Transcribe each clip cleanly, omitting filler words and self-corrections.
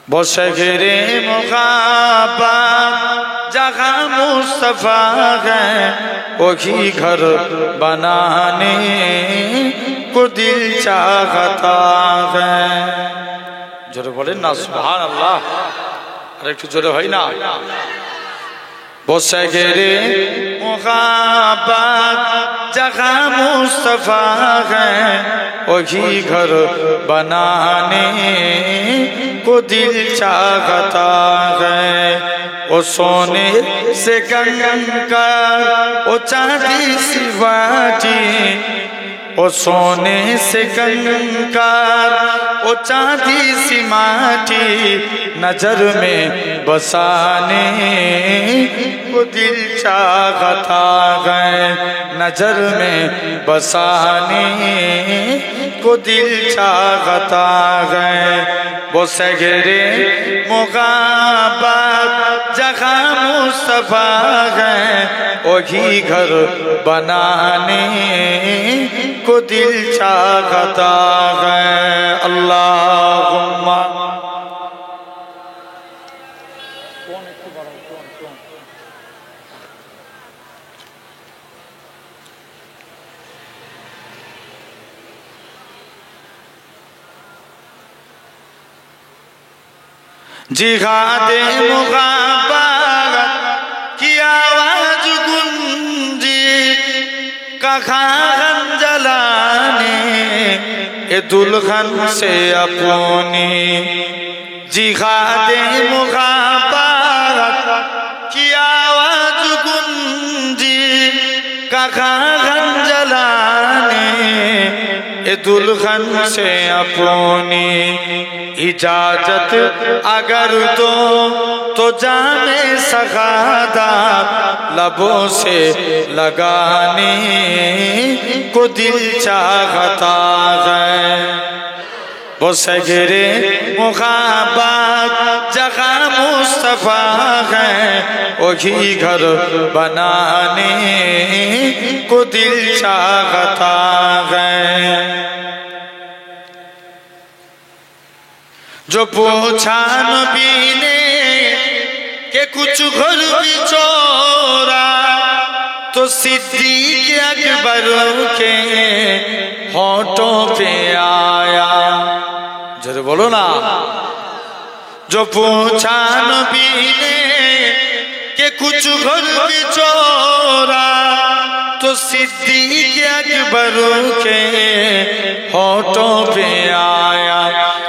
बशगरे मुक़ाबात जहाँ मुस्तफ़ा है वही घर बनाने को दिल चाहता है। जोरे बोलें ना सुभान अल्लाह। अरे एक जोरे है ना। बशगरे मुक़ाबात जहाँ मुस्तफ़ा है वही घर बनाने को दिल चाहता है। वो सोने से कंकर वो चांदी सी बाटी, वो सोने से कंकर वो चांदी सी माटी नजर में बसाने को दिल चाहता है। नजर में बसाने को दिल चाहता है। वो सगरे मुक़ाबात जहाँ मुस्तफ़ा है वही घर बनाने को दिल चाहता है। अल्लाहुम्मा जिहादे मुक़ाबात की आवाज गूंजी कखान जलाने ए दुल्हन से अपनी। जिहादे मुक़ाबात की आवाज गूंजी कखान जलाने ए दुल्हन से अपनी। इजाजत अगर दो तो जामे सगादात लबों से लगाने को दिल चाहता है। वो सगरे मुक़ाबात जहाँ मुस्तफ़ा है वही घर बनाने को दिल चाहता है। जो पूछा नबी ने कि कुछ घर बिचौरा तो सिद्दीक़ अकबर के होठों पे आया। जरा बोलो ना। जो पूछा नबी ने कि कुछ घर बिचौरा तो सिद्दीक़ अकबर के होठों पे आया।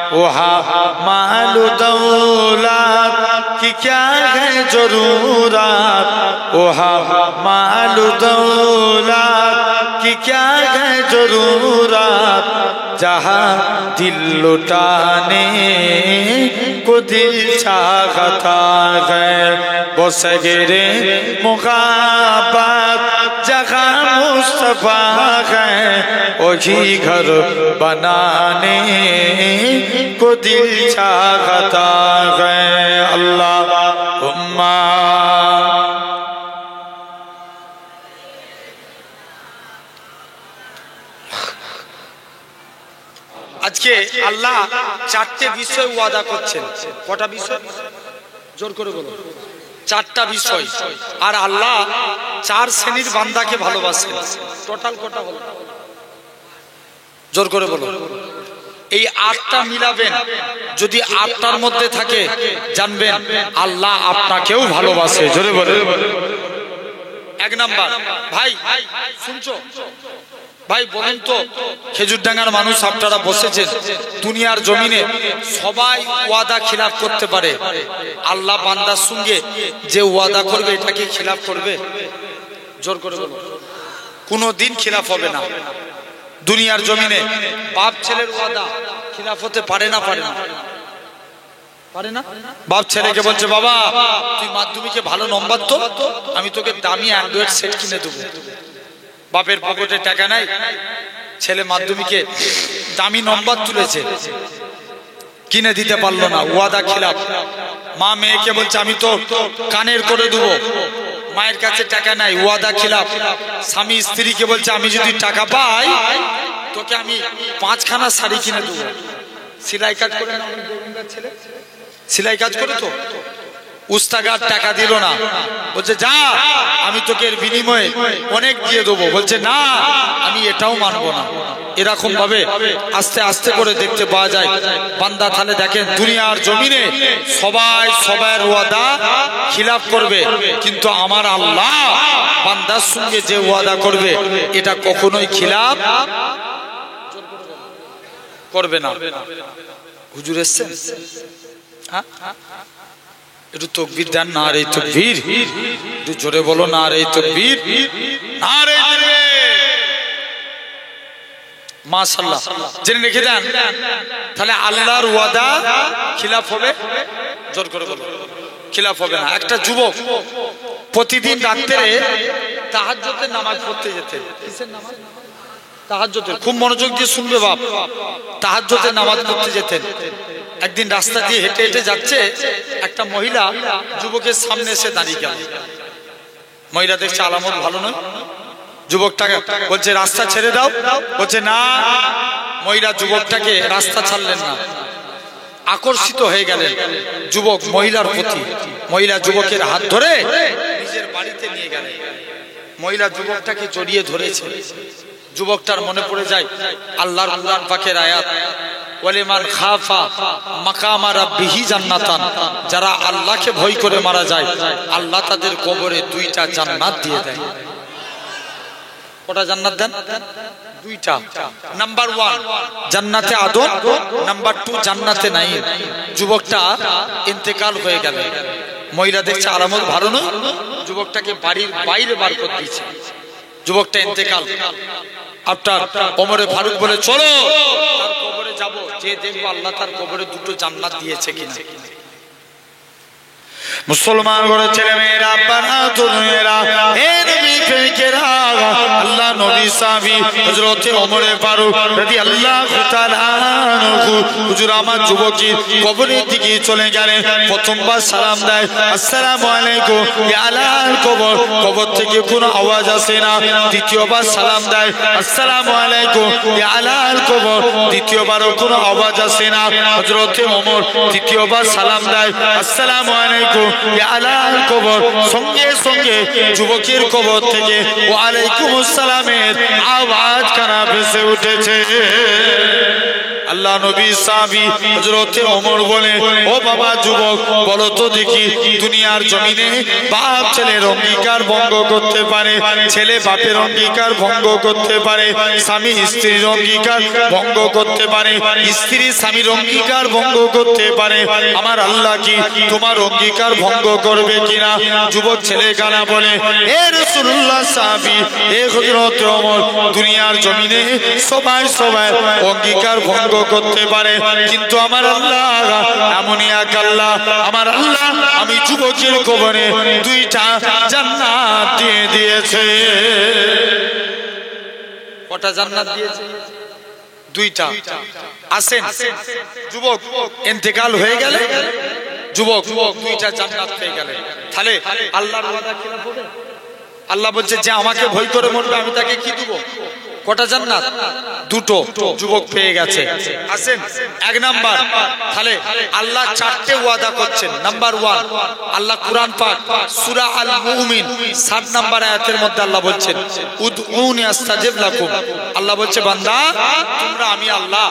वहाँ मालू दौलत की क्या है जरूरत, वहाँ मालू दौलत की क्या है जरूरत, जहाँ दिल लुटाने को दिल चाहता है। वो सगरे मुक़ाबात जहाँ मुस्तफ़ा है वही घर बनाने को दिल चाहता है। अल्लाहुम्मा আজকে আল্লাহ চারটে বিষয় ওয়াদা করছেন। কটা বিষয়? জোর করে বলো। চারটা বিষয়। আর আল্লাহ চার শ্রেণীর বান্দাকে ভালোবাসেন। টোটাল কটা হলো? জোর করে বলো। এই আটটা মিলাবেন, যদি আটটার মধ্যে থাকে জানবেন আল্লাহ আপনাকেও ভালোবাসে। জোরে বলে। এক নাম্বার, ভাই শুনছো ভাই বলেন তো, খেজুরডাঙ্গার মানুষ আপনারা বসেছেন, দুনিয়ার জমিনে সবাই ওয়াদা খিলাফ করতে পারে, আল্লাহ বান্দার সঙ্গে যে ওয়াদা করবে এটাকে খিলাফ করবে? জোর করে বলো। কোনোদিন খিলাফ হবে না। দুনিয়ার জমিনে বাপ ছেলের ওয়াদা খিলাফ হতে পারে না? পারে না? পারে না? বাপ ছেলেকে বলছে, বাবা তুই মাধ্যমিকে ভালো নম্বর তো, আমি তোকে দামি অ্যান্ড্রয়েড সেট কিনে দেবো। বাপের পকেটে টাকা নাই, ছেলে মাধ্যমিকে দামি নম্বর তুলেছে, কিনে দিতে পারলো না, ওয়াদা খিলাফ। মা মেয়েকে বলছে, আমি তো কানের করে দেবো, মায়ের কাছে টাকা নাই, ওয়াদা খিলাফ। স্বামী স্ত্রীকে বলছে, আমি যদি টাকা পাই তোকে আমি 5খানা শাড়ি কিনে দেবো, সেলাই কাজ করে না ছেলে, সেলাই কাজ করে তো উস্তাগার টাকা দিল না, বলছে যা আমি তোকে এর বিনিময়ে অনেক দিয়ে দেবো, বলছে না আমি এটাও মানবো না। এরকম ভাবে আস্তে আস্তে করে দেখতে পাওয়া যায় বান্দা। তাহলে দেখেন দুনিয়ার জমিনে সবাই সবার ওয়াদা খিলাফ করবে, কিন্তু আমার আল্লাহ বান্দার সঙ্গে যে ওয়াদা করবে এটা কখনোই খিলাফ করবে না। হুজুর এসছেন, হ্যাঁ একটু তকবীর দেন না রে তকবীর, একটু জোরে বলো না রে তকবীর, না রে মাশাআল্লাহ। জেনে রেখে দেন তাহলে আল্লাহর ওয়াদা খিলাফ হবে, জোর করে বলো খিলাফ হবে না। একটা যুবক প্রতিদিন রাত্রে তাহাজ্জুদের নামাজ পড়তে যেতেন। কিসের নামাজ? তাহাজ্জুদের। খুব মনোযোগ দিয়ে শুনবে বাপ। তাহাজ্জুদের নামাজ পড়তে যেতেন। একদিন রাস্তা দিয়ে হেঁটে হেঁটে যাচ্ছে, একটা মহিলা যুবকের সামনে এসে দাঁড়িয়ে গেল। মহিলা দেখছে আলামত ভালো নয়, যুবকটাকে বলছে রাস্তা ছেড়ে দাও, বলছে না। মহিলা যুবকটাকে রাস্তা ছাড়লেন না, আকর্ষিত হয়ে গেলেন যুবক মহিলার প্রতি। মহিলা যুবকের হাত ধরে নিজের বাড়িতে নিয়ে গেলেন। মহিলা যুবকটাকে জড়িয়ে ধরেছে। যুবকটার মনে পড়ে যায় আল্লাহর কুরআন পাকের আয়াত, ওয়ালিমান খাফা মাকামা রাব্বিহি জান্নাতান, যারা আল্লাহকে ভয় করে মারা যায় আল্লাহ তাদের কবরে 2টা জান্নাত দিয়ে দেয়। কটা জান্নাত দেন? 2টা। নাম্বার 1 জান্নাতে আদম, নাম্বার 2 জান্নাতে নাঈম। যুবকটা ইন্তেকাল হয়ে গেল। মহিলা দেখছে আলামত ভালো নয়, যুবকটাকে বাড়ির বাইরে বার করে দিয়েছে। যুবকটা ইন্তেকাল। আপনার ওমরে ফারুক বলে চলো তার কবরে যাব, যে দেখবো আল্লাহ তার কবরে 2টো জান্নাত দিয়েছে কিনা। মুসলমান ঘরের ছেলে মেয়েরা, আব্বারা, তরুণেরা, হে নবী প্রেমিকেরা, আল্লাহ নবী সাহাবী হযরত ওমরে ফারুক রাদিয়াল্লাহু তাআলা আনহু হুজুর আমার যুবকী কবরের দিকে চলে গেলেন। প্রথমবার সালাম দেয়, আসসালামু আলাইকুম ইয়া আলাল কবর। কবর থেকে কোনো আওয়াজ আসে না। দ্বিতীয়বার সালাম দেয়, আসসালামু আলাইকুম ইয়া আলাল কবর। দ্বিতীয়বারও কোনো আওয়াজ আসে না। হযরত ওমর তৃতীয়বার সালাম দেয়, আসসালামু আলাইকুম ইয়া আলাল কবর। সঙ্গে সঙ্গে যুবকের কবর থেকে ওয়ালাইকুম আসসালামের আওয়াজ কানা ভেসে উঠেছে। আল্লাহ নবী সাহাবী হযরত ওমর বলে, ও বাবা যুবক, বলো তো দেখি দুনিয়ার জমিনে বাপ ছেলের অঙ্গীকার ভঙ্গ করতে পারে, ছেলে বাপের অঙ্গীকার ভঙ্গ করতে পারে, স্বামী স্ত্রীর অঙ্গীকার ভঙ্গ করতে পারে, স্ত্রী স্বামীর অঙ্গীকার ভঙ্গ করতে পারে, আমার আল্লাহ কি তোমার অঙ্গীকার ভঙ্গ করবে কিনা? যুবক ছেলে গানা বলে, হে রাসূলুল্লাহ সাহাবী, হে হযরত ওমর, দুনিয়ার জমিনে সবাই সবার অঙ্গীকার ভঙ্গ করতে পারে, কিন্তু আমার আল্লাহ এমনই এক আল্লাহ, আমার আল্লাহ আমি যুবকের কবরে 2টা জান্নাত দিয়ে দিয়েছে। কটা জান্নাত দিয়েছে? 2টা। আসেন, যুবক ইন্তেকাল হয়ে গেলে যুবক 2টা জান্নাত পেয়ে গেলে, তাহলে আল্লাহর ওয়াদা খিলাফ হবে? আল্লাহ বলছে যে আমাকে ভয় করে মরবে আমি তাকে কি দেব? কটা জান্নাত? 2টো যুবক পেয়ে গেছে। আসেন 1 নাম্বার, তাহলে আল্লাহ 4টে ওয়াদা করছেন। নাম্বার 1 আল্লাহ কুরআন পাক সূরা আল মুমিন 7 নাম্বার আয়াতের মধ্যে আল্লাহ বলছেন, উদউনি আস্তাজিব লাকুম। আল্লাহ বলছে বান্দা তোমরা আমি আল্লাহ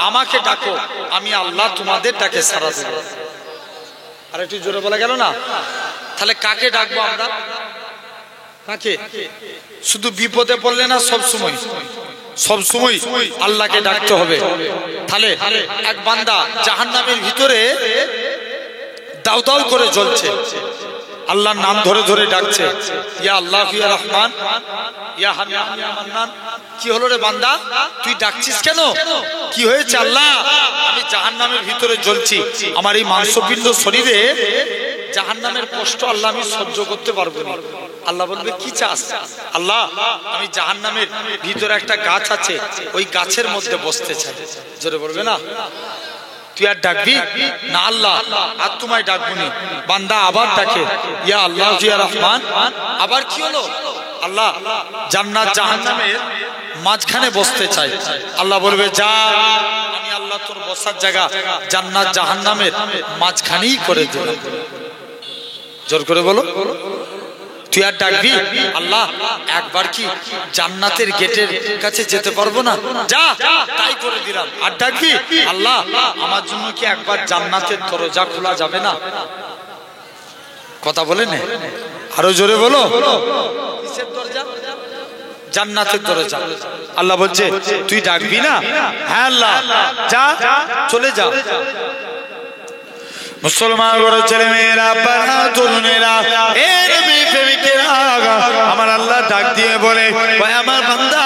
আমাকে ডাকো, আমি আল্লাহ তোমাদের ডাকে সাড়া দেব। আর একটু জোরে বলা গেল না? তাহলে কাকে ডাকবো আমরা? কাকে? শুধু বিপদে পড়লে না, সব সময় আল্লাহকে ডাকতে হবে। তাহলে এক বান্দা জাহান্নামের ভিতরে দাউ দাউ করে জ্বলছে, আল্লাহর নাম ধরে ধরে ডাকছে, ইয়া আল্লাহ ইয়া রহমান ইয়া হান্নান ইয়া মান্নান। কি হলো রে বান্দা, তুই ডাকছিস কেন? কি হয়েছে? আল্লাহ আমি জাহান্নামের ভিতরে জ্বলছি, আমার এই মাংসপিণ্ড শরীরে জাহান্নামের কষ্ট আল্লাহ আমি সহ্য করতে পারবো না। আল্লাহ বলবে কি চাস? আল্লাহ আমি জাহান্নামের ভিতরে একটা গাছ আছে, ওই গাছের মধ্যে বসতে চাই। জোরে বলবে না? তুই আর ডাকবি না? আল্লাহ আর তোমায় ডাকবুনি। বান্দা আবার ডাকে, ইয়া আল্লাহ ইয়া রহমান। আবার কি হলো? আল্লাহ জান্নাত জাহান্নামের মাঝখানে বসতে চাই। আল্লাহ বলবে যা, আমি আল্লাহ তোর বসার জায়গা জান্নাত জাহান্নামের মাঝখানেই করে দিলাম। জোর করে বলো, তুই আর ডাকবি আল্লাহ একবার কি জান্নাতের গেটের কাছে যেতে পারবো না, যা তাই করে দিলাম। আর ডাকবি আল্লাহ আমার জন্য কি একবার জান্নাতের দরজা খোলা যাবে না? কথা বলে নে, আরো জোরে বলো, কিসের দরজা? জান্নাতের দরজা। আল্লাহ বলছে তুই ডাকবি না? হ্যাঁ আল্লাহ, যা চলে যা। মুসলমান বড় ছেলে মেয়েরা, পাড়া তরুণেরা, এর প্রেমিকেরা, আমার আল্লাহ ডাক দিয়ে বলে ভাই আমার বান্দা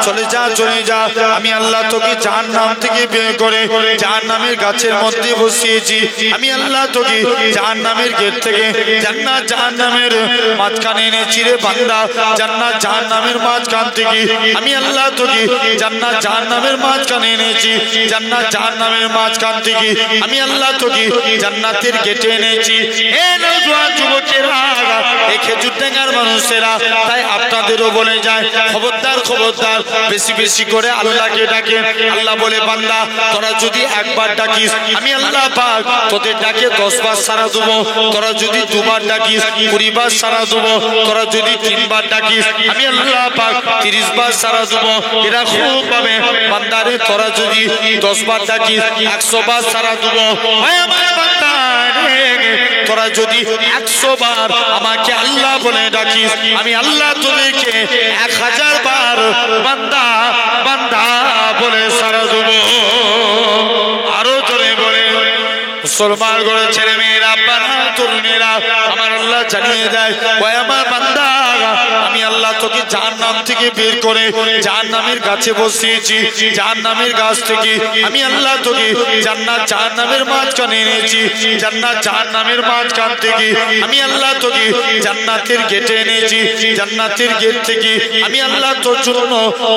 চলে যা চলে যা, আমি আল্লাহ তোকে জাহান্নাম থেকে বের করে জাহান্নামের গাছের মধ্যে বসিয়েছি। আমি আল্লাহ তোকে জাহান্নামের গেট থেকে জান্নাত জাহান্নামের মাঝখানে এনেছি রে বান্দা। জান্নাত জাহান্নামের মাঝখান থেকে আমি আল্লাহ তোকে জান্নাত জাহান্নামের মাঝখানে এনেছি। জান্নাত জাহান্নামের মাঝখান থেকে আমি আল্লাহ তোকে জান্নাতের গেটে এনেছি। এ নওজোয়ান যুবকেরা, এই খেজুর ডাঙ্গার মানুষেরা, তাই আপনাদেরও বলে যায় খবরদার খবরদার, বেশি বেশি করে আল্লাহকে ডাকে। আল্লাহ বলে বান্দা তোরা যদি একবার ডাকিস আমি আল্লাহ পাক তোদের ডাকে 10 বার সাড়া দেবো। তোরা যদি 2 বার ডাকিস 20 বার সাড়া দেবো। তোরা যদি 3 বার ডাকিস আমি আল্লাহ পাক 30 বার সাড়া দেবো। এরা খুব পাবে বান্দারে, তোরা যদি 10 বার ডাকিস 100 বার সাড়া দেবো। তোরা যদি 100 বার আমাকে আল্লাহ বলে ডাকিস আমি আল্লাহ তোদেরকে 1000 বার বান্দা বান্দা বলে সাড়া দেবো। আরো জোরে বলে মুসলমান করে ছেলে মেয়েরা, পাড়া তরুণেরা, আমার আল্লাহ জানিয়ে দেয় ওই আমার বান্দা আমি আল্লাহ তোকে জাহান্নাম থেকে বের করে জাহান্নামের গাছে বসিয়েছি। জাহান্নামের গাছ থেকে আমি আল্লাহ তোকে জান্নাত জাহান্নামের মাঝখানে এনেছি। জান্নাত জাহান্নামের মাঝখান থেকে আমি আল্লাহ তোকে জান্নাতের গেটে এনেছি। জান্নাতের গেট থেকে আমি আল্লাহ তোর জন্য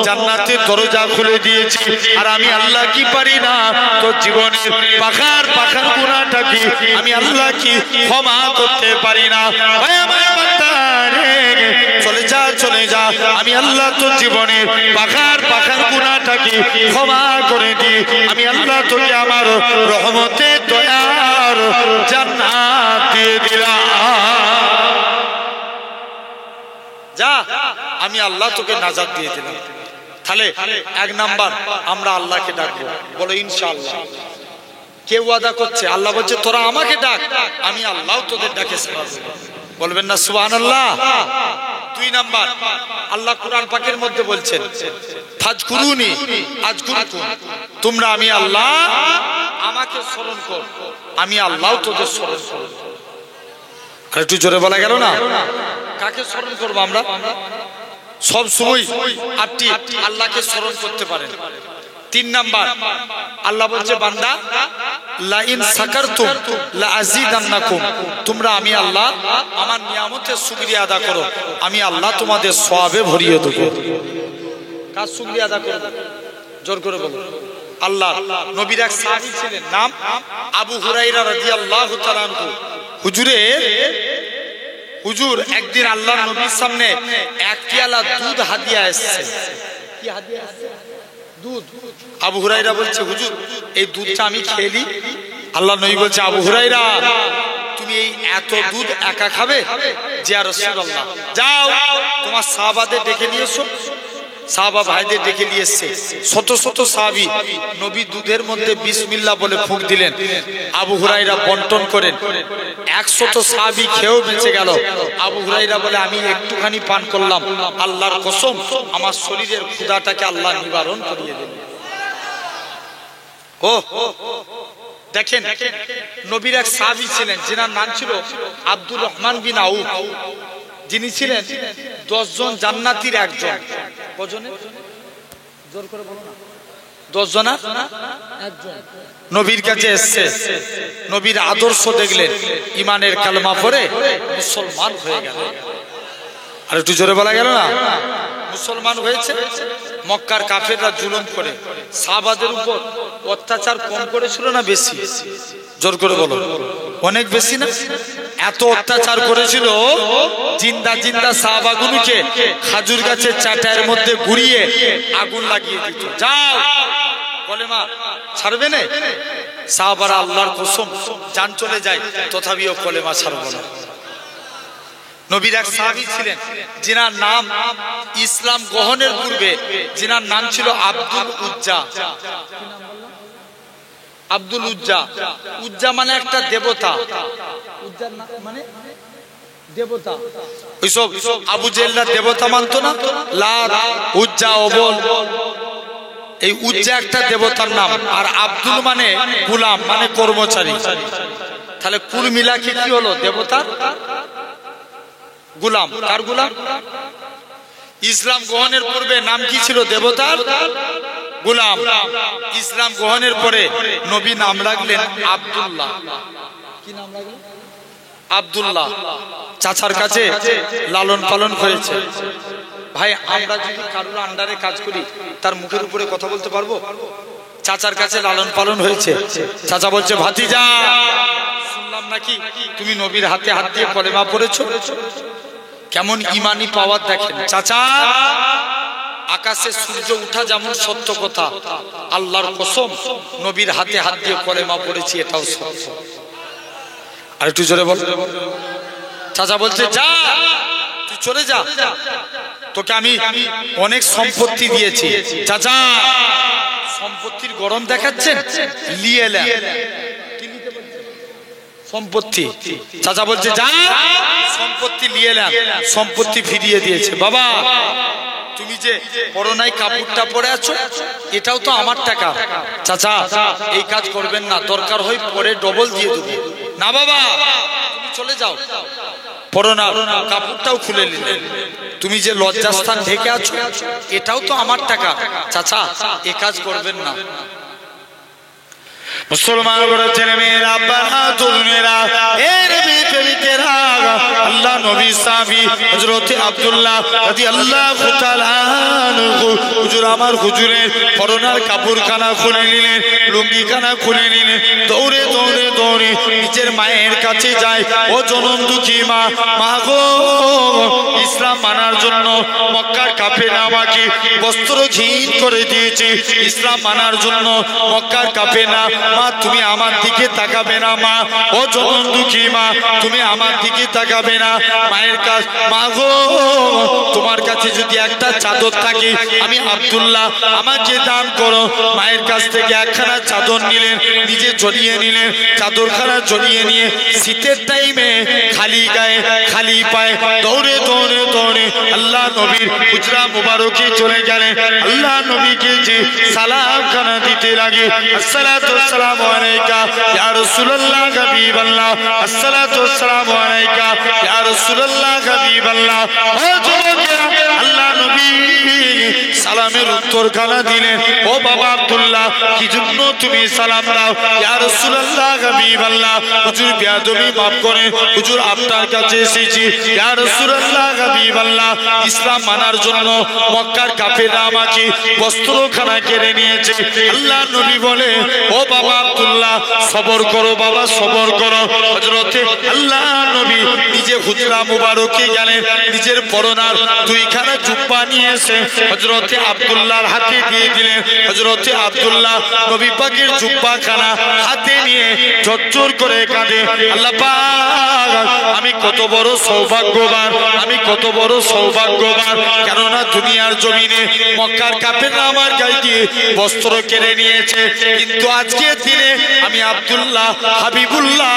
জান্নাতের দরজা খুলে দিয়েছি। আর আমি আল্লাহ কি পারি না তোর জীবনের পাখার পাখার গুনাহটা কি আমি আল্লাহ কি ক্ষমা করতে পারি না? চলে যা চলে যা, আমি আল্লাহ তোর জীবনের পাখার পাখার গুনাহটা কি ক্ষমা করে দি। আমি আল্লাহ তোকে আমার রহমতে দয়ার জান্নাত দিয়ে দিলাম। যা আমি আল্লাহ তোকে নাজাত দিয়ে দিলাম। তাহলে 1 নাম্বার আমরা আল্লাহকে ডাকবো, বলো ইনশাআল্লাহ। কেউ ওয়াদা করছে, আল্লাহ বলছে তোরা আমাকে ডাক, আমি আল্লাহ তোদের ডাকে সাড়া দেব। বলবেন না সুবহানাল্লাহ? 2 নাম্বার আল্লাহ কুরআন পাকের মধ্যে বলছেন ফাজকুরুনি আযকুরকুম, তোমরা আমি আল্লাহ আমাকে স্মরণ কর, আমি আল্লাহ তোদের স্মরণ করব। আর একটু জোরে বলা গেল না? কাকে স্মরণ করব আমরা? সব সময় আপনি আল্লাহকে স্মরণ করতে পারেন। 3 নাম্বার আল্লাহ বলছে বান্দা লা ইন শাকারতুম লা আযীদান্নাকুম, তোমরা আমি আল্লাহ আমার নিয়ামতের শুকরিয়া আদা করো, আমি আল্লাহ তোমাদের সওয়াবে ভরিয়ে দেব। কার শুকরিয়া আদা করব? জোর করে বলো। আল্লাহ নবীর এক সাহাবী ছিলেন, নাম আবু হুরায়রা রাদিয়াল্লাহু তাআলা আনহু। হুজুর একদিন আল্লাহর নবীর সামনে 1 পেয়ালা দুধ হাদিয়া এসেছে। কি হাদিয়া এসেছে? দুধ। আবু হুরায়রা বলছে হুজুর এই দুধটা আমি খেয়ে নি। আল্লাহ নবী বলছে আবু হুরায়রা তুমি এই এত দুধ একা খাবে? যে আর রাসূলুল্লাহ, যাও তোমার সাহাবাদের ডেকে নিয়ে এসো। সাহাবা ভাইদের ডেকে নিয়ে এসেছে। শত শত সাহাবী নবী দুধের মধ্যে বিসমিল্লাহ বলে ফুঁক দিলেন। আবু হুরায়রা বন্টন করেন। 100 সাহাবী খেয়েও বেঁচে গেল। আবু হুরায়রা বলে আমি একটুখানি পান করলাম, আল্লাহর কসম আমার শরীরের ক্ষুধাটাকে আল্লাহ নিবারণ করিয়ে দেন। ও দেখেন নবীর এক সাহাবী ছিলেন যিনার নাম ছিল আব্দুর রহমান বিন আউফ, যিনি ছিলেন 10 জন জান্নাতীর একজন। কজনে? জোর করে বলো না। 10 জনা একজন নবীর কাছে এসেছে। নবীর আদর্শ দেখলেন, ঈমানের কালেমা পড়ে মুসলমান হয়ে গেল। আর একটু জোরে বলা গেল না? মুসলমান হয়েছে। মক্কার কাফেররা জুলুম করে সাহাবাদের উপর অত্যাচার কম করেছিল না বেশি? জোর করে বলো। অনেক বেশি না? এত অত্যাচার করেছিল, জিন্দা জিন্দা সাহাবাগুলোকে খাজুর গাছের চাটায়ের মধ্যে ঘুরিয়ে আগুন লাগিয়ে দিত। যাও কলেমা ছাড়বে না? সাহাবারা আল্লাহর কসম জান চলে যায় তথাপিও কলেমা ছাড়ব না। নবীর এক সাহাবী ছিলেন যিনার নাম ইসলাম গ্রহণের পূর্বে যিনার নাম ছিল আব্দুল উজ্জা। আব্দুল উজ্জা, উজ্জা মানে একটা দেবতা, উজ্জা মানে দেবতা। ওইসব আবু জেহেলরা দেবতা মানতো না, লাত উজ্জা অবল, এই উজ্জা একটা দেবতার নাম। আর আব্দুল মানে গোলাম মানে কর্মচারী। তাহলে কুল মিলা কি হলো? দেবতার গোলাম। কার গোলাম? ইসলাম গ্রহণের পূর্বে নাম কি ছিল? দেবতার গোলাম। ইসলাম গ্রহণের পরে নবী নাম রাখলেন আব্দুল্লাহ। কি নাম রাখলেন? আব্দুল্লাহ। চাচার কাছে লালন পালন করেছে। ভাই আমরা যদি কারোর আন্ডারে কাজ করি তার মুখের উপরে কথা বলতে পারবো? চাচার কাছে লালন পালন হয়েছে। চাচা বলছে, ভাতিজা শুনলাম নাকি তুমি নবীর হাতে হাত দিয়ে কলেমা পড়েছো, কেমন ইমানি পাওয়ার দেখেন। চাচা, আকাশে সূর্য উঠা যেমন সত্য কথা, আল্লাহর কসম নবীর হাতে হাত দিয়ে কলেমা পড়েছি এটাও সত্য। আর একটু জোরে বল। চাচা বলছে, যা তুই চলে যা, তোকে আমি অনেক সম্পত্তি দিয়েছি। চাচা সম্পত্তির গরম দেখাচ্ছেন, নিয়ে এলেন সম্পত্তি। চাচা বলছে, যা সম্পত্তি নিয়ে এলেন, সম্পত্তি ফিরিয়ে দিয়েছে। বাবা তুমি যে করোনায় কাপড়টা পরে আছো এটাও তো আমার টাকা। চাচা এই কাজ করবেন না, দরকার হয় পরে ডবল দিয়ে দেবো। না বাবা তুমি চলে যাও, পরোনা কাপড়টাও খুলে নিলেন। তুমি যে লজ্জাস্থান ঢেকে আছো এটাও তো আমার টাকা। চাচা এ কাজ করবেন না। মুসলমান বড় ছেলে মেয়েরা, বাবা তরুণেরা, এর প্রেমিকেরা, আল্লাহ নবী সাহাবী হযরত আব্দুল্লাহ রাদিয়াল্লাহু তাআলা আনহু হুজুর আমার হুজুরের করোনার কাপড়খানা খুলে নিলেন, লুঙ্গিখানা খুলে নিলেন, দৌড়ে দৌড়ে দৌড়ে নিজের মায়ের কাছে যায়। ও জনম দুঃখী মা, মা গো, ইসলাম মানার জন্য মক্কার কাফেররা আমাকে বস্ত্রহীন করে দিয়েছে। ইসলাম মানার জন্য মক্কার কাফেররা, মা তুমি আমার দিকে তাকাবে না মা, ও জনম দুঃখী মা তুমি আমার দিকে তাকাবে না। মায়ের কাছে, মা গো তোমার কাছে যদি একটা চাদর থাকে আমি আব্দুল্লাহ আমাকে দান করো। মায়ের কাছ থেকে একখানা চাদর নিলেন, নিজে জড়িয়ে নিলেন। চাদরখানা জড়িয়ে নিয়ে শীতের টাইমে খালি গায়ে খালি পায়ে দৌড়ে দৌড়ে দৌড়ে আল্লাহ নবীর হুজরা মুবারকে চলে গেলেন। আল্লাহ নবীকে যে সালাম খানা দিতে লাগে, আসসালাতু ওয়াসসালামু আলাইকা ইয়া রাসূলুল্লাহ হাবিবাল্লাহ, আসসালাতু ওয়াসসালামু আলাইকা ইয়া রাসূলুল্লাহ হাবিবাল্লাহ। আল্লাহ নবী সালামের উত্তর খানা দিলেন, ও বাবা আব্দুল্লাহ কি জন্য তুমি সালাম দাও? ইয়া রাসূলুল্লাহ হাবিবাল্লাহ, হুজুর বেয়াদবি মাফ করেন, হুজুর আপনার কাছে এসেছি। ইয়া রাসূলুল্লাহ হাবিবাল্লাহ, ইসলাম মানার জন্য মক্কার কাফেররা আমাকে বস্ত্রখানা কেড়ে নিয়েছে। আল্লাহ নবী বলে, ও বাবা আব্দুল্লাহ সবর করো বাবা, সবর করো। হযরতে আল্লাহ নবী নিজে হুজরা মুবারকে গেলেন, নিজের পরনার দুইখানা জুব্বা নিয়ে এসে হযরতে আব্দুল্লাহর হাতে দিয়ে দিলেন। হযরতে আব্দুল্লাহ নবী পাকের জুব্বাখানা হাতে নিয়ে ঝরঝর করে কাঁদে, আল্লাহ পাক আমি কত বড় সৌভাগ্যবান, আমি কত বড় সৌভাগ্যবান, কেননা দুনিয়ার জমিনে মক্কার কাফেররা আমার গায়ে দিয়ে বস্ত্র কেড়ে নিয়েছে, কিন্তু আজকের দিনে আমি আব্দুল্লাহ হাবিবুল্লাহ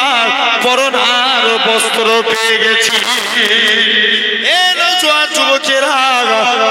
পরনার বস্ত্র পেয়ে গেছি। এ নওজোয়ান যুবকেরা,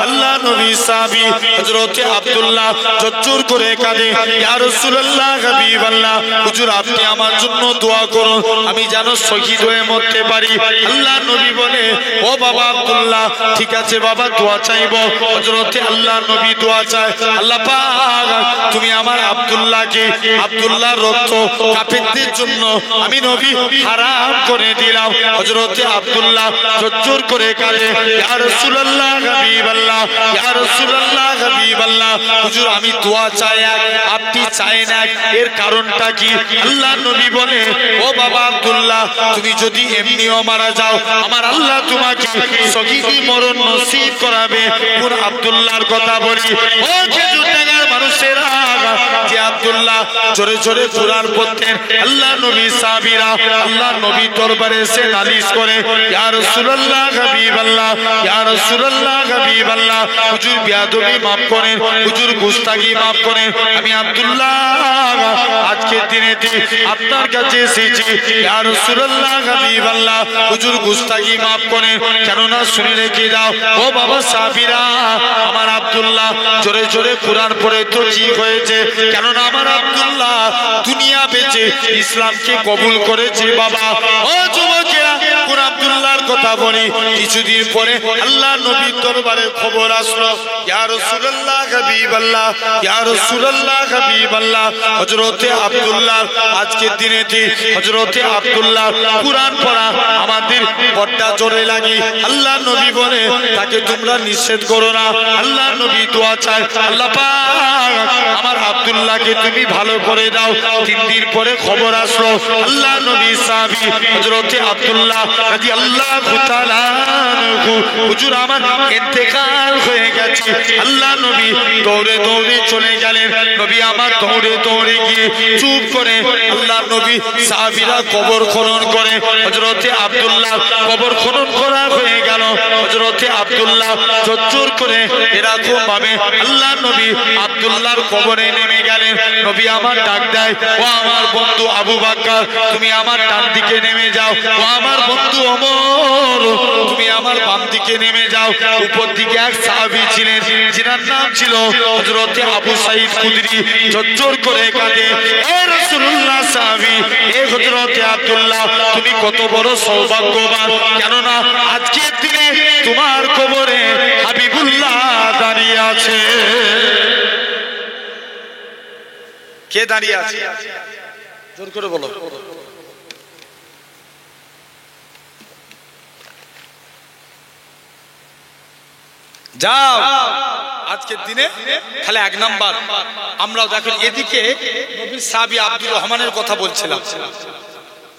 আল্লাহ নবী সাহাবী হযরতে আব্দুল্লাহ ঝরঝর করে কাঁদে, ইয়া রাসূলুল্লাহ হাবিবাল্লাহ, হুজুর আপনি আমার জন্য দোয়া করুন, আমি যেন শহীদ হয়ে মরতে পারি। আল্লাহ নবী বলে, ও বাবা আব্দুল্লাহ ঠিক আছে বাবা দোয়া চাইবো। হযরতে আল্লাহ নবী দোয়া চায়, আল্লাহ পাক তুমি আমার আব্দুল্লাহকে, আব্দুল্লাহর রক্ত কাফেরদের জন্য আমি নবী হারাম করে দিলাম। হযরতে আব্দুল্লাহ ঝরঝর করে কাঁদে, ইয়া রাসূলুল্লাহ হাবিবাল্লাহ, ইয়া রাসূলুল্লাহ হাবিবাল্লাহ, হুজুর আমি দোয়া চাই এক, আপনি চায় না, এর কারণটা কি? আল্লাহ নবী বলে, ও বাবা আব্দুল্লাহ তুমি যদি এমনিও মারা যাও আমার আল্লাহ তোমাকে শহীদি মরণ নসিব করাবে। কোন আব্দুল্লাহর কথা বলি? ও খেজুর ডাঙ্গার মানুষেরা, যে আব্দুল্লাহ জোরে জোরে কুরআন পড়তেন। আল্লাহ নবী সাহাবীরা আল্লাহ নবী দরবারে এসে নালিশ করে, ইয়া রাসূলুল্লাহ হাবিবাল্লাহ, ইয়া রাসূলুল্লাহ হাবিবাল্লাহ, হুজুর বেয়াদবি maaf করেন, হুজুর গুস্তাখি maaf করেন। আমি আব্দুল্লাহ আজকের দিনেতে আপনার কাছে এসেছি, ইয়া রাসূলুল্লাহ হাবিবাল্লাহ, হুজুর গুস্তাখি maaf করেন। কেননা শুনে রেখে দাও ও বাবা সাহাবীরা, আমার আব্দুল্লাহ জোরে জোরে কুরআন পড়ে তো ঠিক হয়েছে, কেননা আমার আব্দুল্লাহ দুনিয়া বেঁচে ইসলামকে কবুল করেছে। বাবা ও যুবকেরা, কোন আব্দুল্লাহর কথা বলি। কিছুদিন পরে আল্লাহ নবীর দরবারে খবর আসলো, ইয়া রাসূলুল্লাহ হাবিবাল্লাহ, ইয়া রাসূলুল্লাহ হাবিবাল্লাহ, হযরতে আব্দুল্লাহ আজকের দিনেতে হযরতে আব্দুল্লাহ কুরআন পড়া আমাদের বড্ড জোরে লাগে। আল্লাহ নবী বলে তাকে তোমরা নিষেধ করো না। আল্লাহ নবী দোয়া চায়, আল্লাহ পাক আমার আব্দুল্লাহকে তুমি ভালো করে দাও। 3 দিন পরে খবর আসলো, আল্লাহ নবী সাহাবী হযরতে আব্দুল্লাহ রাদিয়াল্লাহু তাআলা আনহু, হুজুর আমার ইন্তেকাল হয়ে গেছে। আল্লাহ নবী দৌড়ে দৌড়ে চলে গেলেন। নবী আমার দৌড়ে দৌড়ে গিয়ে চুপ করে আল্লাহ নবী সাহাবীরা কবর খনন করে। হযরতে আব্দুল্লাহ কবর খনন করা হয়ে গেল। হযরতে আব্দুল্লাহ জোর করে এরকম ভাবে আল্লাহ নবী আব্দুল্লাহর কবরে নেমে গেলেন। নবী আমার ডাক দেয়, ও আমার বন্ধু আবু বকর, তুমি আমার ডান দিকে নেমে যাও। ও আমার বন্ধু ওমর, তুমি আমার বাম দিকে নেমে যাও। উপর দিকে এক সাহাবী ছিলেন, যার নাম ছিল হযরতে আবু সাঈদ খুদরি। জোর করে কাঁদে, ও রাসূলুল্লাহ সাহাবী, এ হযরতে আব্দুল্লাহ, তুমি কত বড় সৌভাগ্যবান, কেননা আজকের দিনে তোমার কবরে হাবিবুল্লাহ দাঁড়িয়ে আছে। কে দাঁড়িয়ে আছে? জোর করে বলো। যাও আজকের দিনে তাহলে 1 নাম্বার আমরাও দেখেন, এদিকে নবীর সাহাবী আব্দুর রহমানের কথা বলছিলাম।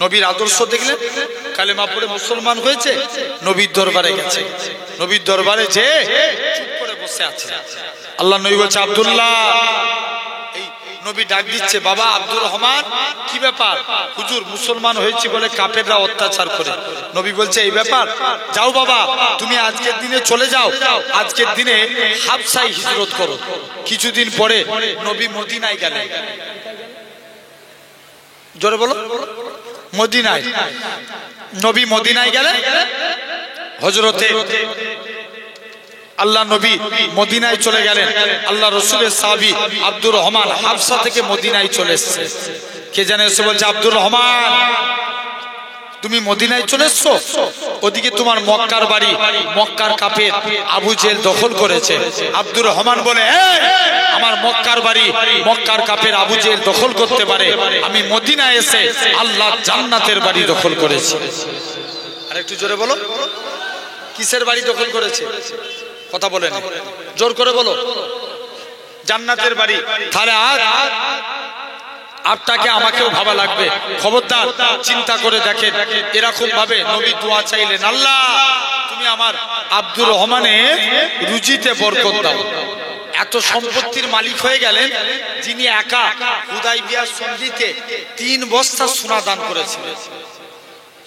নবীর আদর্শ দেখলেন, কালেমা পড়ে মুসলমান হয়েছে, নবীর দরবারে গেছে। নবীর দরবারে যে চুপ করে বসে আছে। আল্লাহ নবী বলছে, আব্দুল্লাহ, এই নবী ডাক দিচ্ছে, বাবা আব্দুর রহমান, কি ব্যাপার? হুজুর মুসলমান হয়েছি বলে কাফেররা অত্যাচার করে। নবী বলছে, এই ব্যাপার, যাও বাবা তুমি আজকের দিনে চলে যাও, আজকের দিনে হাবশায় হিজরত করো। কিছুদিন পরে নবী মদিনায় গেলেন। জোরে বলো, মদিনায়। নবী মদিনায় গেলেন। হযরতে আল্লাহ নবী মদিনায় চলে গেলেন। আল্লাহ রাসূলের সাহাবী আব্দুর রহমান হাবশা থেকে মদিনায় চলে এসেছে। কে জানে এসে বলছে, আব্দুর রহমান, তুমি মদিনায় চলে এসছো, ওদিকে তোমার মক্কার বাড়ি, মক্কার কাফের আবু জেহেল দখল করেছে। আব্দুর রহমান বলে, আমার মক্কার বাড়ি মক্কার কাফের আবু জেহেল দখল করতে পারে, আমি মদিনায় এসে আল্লাহর জান্নাতের বাড়ি দখল করেছি। আর একটু জোরে বলো, কিসের বাড়ি দখল করেছে? কথা বলেন, জোর করে বলো। জান্নাতের বাড়ি। তাহলে আজ আপনাকে আমাকেও ভাবা লাগবে। খবরদার চিন্তা করে দেখেন, এরকম ভাবে নবী দোয়া চাইলেন, আল্লাহ তুমি আমার আব্দুর রহমানের রুজিতে বরকত দাও। এত সম্পত্তির মালিক হয়ে গেলেন, যিনি একা হুদাইবিয়ার সন্ধিতে 3 বস্তা সোনা দান করেছিলেন।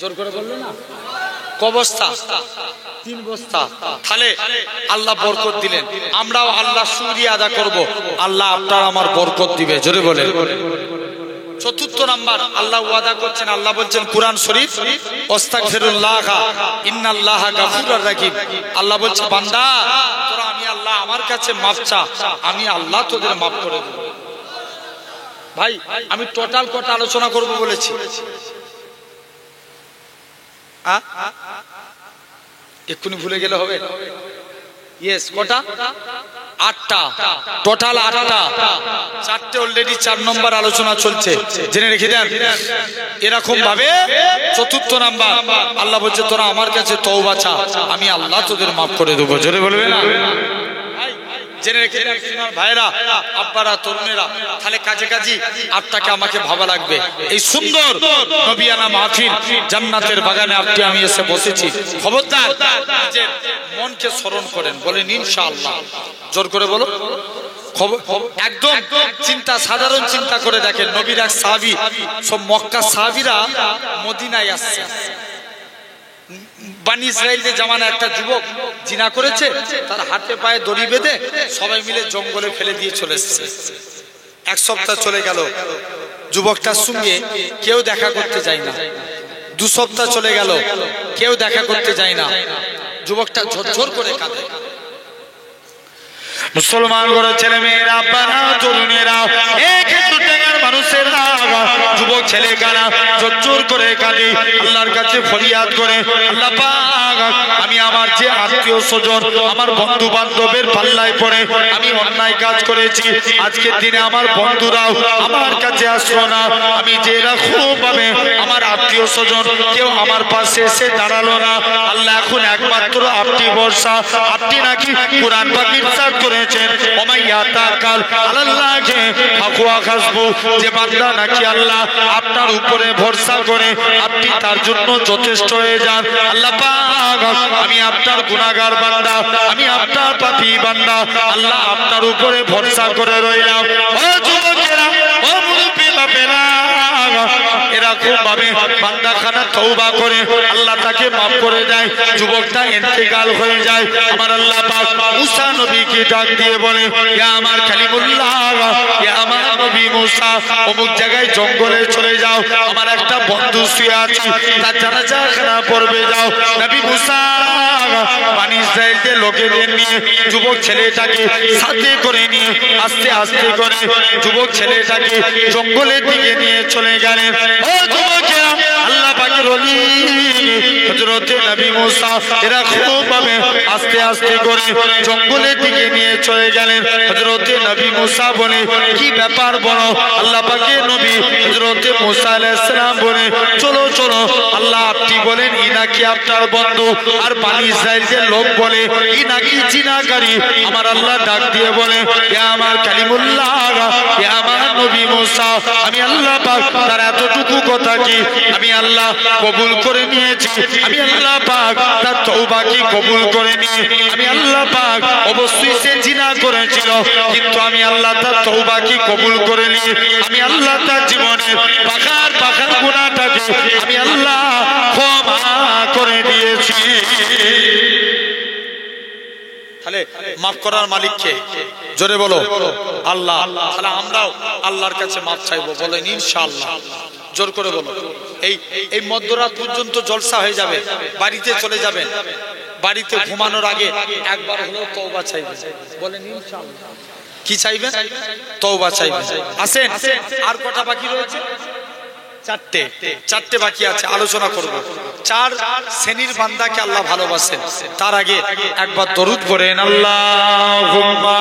জোর করে বললেন না, ক বস্তা? 3 বস্তা। তাহলে আল্লাহ বরকত দিলেন। আমরাও আল্লাহ শুকরিয়া আদা করব, আল্লাহ আপনার আমার বরকত দিবে। জোরে বলেন। 4th নাম্বার আল্লাহ ওয়াদা করছেন, আল্লাহ বলছেন কুরআন শরীফ, আস্তাগফিরুল্লাহ ইন্নাল্লাহা গাফুরুর রাহিম। আল্লাহ বলছে, বান্দা তোরা আমি আল্লাহ আমার কাছে মাফ চা, আমি আল্লাহ তোদের মাফ করে দেব। ভাই আমি টোটাল কটা আলোচনা করব বলেছি? এক্ষুনি ভুলে গেলে হবে? ইয়েস, কটা? 8টা, টোটাল 8টা। 4টে অলরেডি 4 নম্বর আলোচনা চলছে, জেনে রেখে দেন। এরকম ভাবে 4th নাম্বার আল্লাহ বলছে, তোরা আমার কাছে তওবা চা, আমি আল্লাহ তোদের মাফ করে দেবো। জোরে বলবে না? জেনে রেখে দেন সোনার ভাইরা, আব্বারা, তরুণেরা। তাহলে কাজে কাজে আপনাকে আমাকে ভাবা লাগবে। এই সুন্দর নবিয়ানা মাহফিল, জান্নাতের বাগানে আপনি আমি এসে বসেছি। খবরদার নিজের মনকে স্মরণ করেন, বলেন ইনশাআল্লাহ। জোর করে বলো, একদম চিন্তা, সাধারণ চিন্তা করে দেখেন, নবীর এক সাহাবী, সব মক্কা সাহাবীরা মদিনায় আসছে। বানি ইসরাইলদের জামানা একটা যুবক জিনা করেছে, তার হাতে পায়ে দড়ি বেঁধে সবাই মিলে জঙ্গলে ফেলে দিয়ে চলে এসেছে। এক সপ্তাহ চলে গেল, যুবকটার সঙ্গে কেউ দেখা করতে যায় না। 2 সপ্তাহ চলে গেল, কেউ দেখা করতে যায় না। যুবকটা ঝরঝর করে কাঁদে। মুসলমান ঘরের ছেলে মেয়েরা, আব্বারা, তরুণেরা, মানুষেরা, যুবক ছেলে কারা ঝরঝর করে কাঁদে, আল্লাহর কাছে ফরিয়াদ করে, আল্লাহ পাক, আমি আমার যে আত্মীয় স্বজন, আমার বন্ধু বান্ধবের পাল্লায় পড়ে আমি অন্যায় কাজ করেছি, আজকের দিনে আমার বন্ধুরাও আমার কাছে আসলো না, আমি যে এরকম ভাবে আমার আত্মীয় স্বজন কেউ আমার পাশে এসে দাঁড়ালো না, আল্লাহ এখন একমাত্র আপনি ভরসা, আপনি নাকি কুরআন পাক ইরশাদ করেছেন, ওমাইয়া তাকাল আলাল্লাহি ফাকুয়া হাসবু, যে বান্দা নাকি আল্লাহ আপনার উপরে ভরসা করে আপনি তার জন্য যথেষ্ট হয়ে যান। আল্লাহ পাক, আমি আপনার গুনাহগার বান্দা, আমি আপনার পাপী বান্দা, আল্লাহ আপনার উপরে ভরসা করে রইলাম। ও যুবকেরা, ও মুরব্বি বাপেরা, এরকম ভাবে বান্দাখানা তওবা করে আল্লাহ তাকে মাফ করে দেয়, যুবকটা ইন্তেকাল হয়ে যায়। আমার আল্লাহ পাক মুসা নবীকে ডাক দিয়ে বলে, ইয়া আমার কালিমুল্লাহ, ইয়া আমার নবী মুসা, অমুক জায়গায় জঙ্গলে চলে যাও, আমার একটা বন্ধু শুয়ে আছে, তার জানাজা খানা পড়বে যাও। নবী মুসা বানি ইসরাইলদের লোকেদের নিয়ে যুবক ছেলেটাকে সাথে করে নিয়ে আস্তে আস্তে করে যুবক ছেলেটাকে জঙ্গলের দিকে নিয়ে চলে গেলেন। ও যুবকেরা, আল্লাহ পাকের ওলি হযরতে নবী মুসা এরকম ভাবে আস্তে আস্তে করে জঙ্গলের দিকে নিয়ে চলে গেলেন। হযরতে নবী মুসা বলে, কি ব্যাপার বলো? আল্লাহ পাকের নবী হযরতে মুসা আলাইহিস সালাম বলে, চলো চলো, আল্লাহ আপনি বলেন ই নাকি আপনার বন্ধু, আর বানি ইসরাইলদের লোক বলে ই নাকি জিনাকারী। আমার আল্লাহ ডাক দিয়ে বলে, ইয়া আমার কালিমুল্লাহ, ইয়া আমার নবী মুসা, আমি আল্লাহ পাক তার এতটুকু কথা কি আমি আল্লাহ কবুল করে নিয়েছি, আমি আল্লাহ পাক তার তওবা কি কবুল করে নিয়ে, আমি আল্লাহ পাক অবশ্যই সে জিনা করেছিল, কিন্তু আমি আল্লাহ তার তওবা কি কবুল করে নিয়ে, আমি আল্লাহ তার জীবনের পাখার পাখার গুনাহটাকে আমি আল্লাহ ক্ষমা করে দিয়েছি। তাহলে মাফ করার মালিক কে? জোরে বলো আল্লাহ। তাহলে আমরাও আল্লাহর কাছে মাফ চাইবো, বলেন ইনশাআল্লাহ। জোর করে বলো। এই মধ্যরাত পর্যন্ত জলসা হয়ে যাবে, বাড়িতে চলে যাবেন, বাড়িতে ঘুমানোর আগে একবার হলেও তওবা চাইবেন, বলেন ইনশাআল্লাহ। কি চাইবেন? তওবা চাইবেন। আসেন, আর কটা বাকি রয়েছে? চারটে বাকি আছে, আলোচনা করব। 4 শ্রেণীর বান্দাকে আল্লাহ ভালোবাসেন। তার আগে একবার দরুদ পড়েন, আল্লাহুম্মা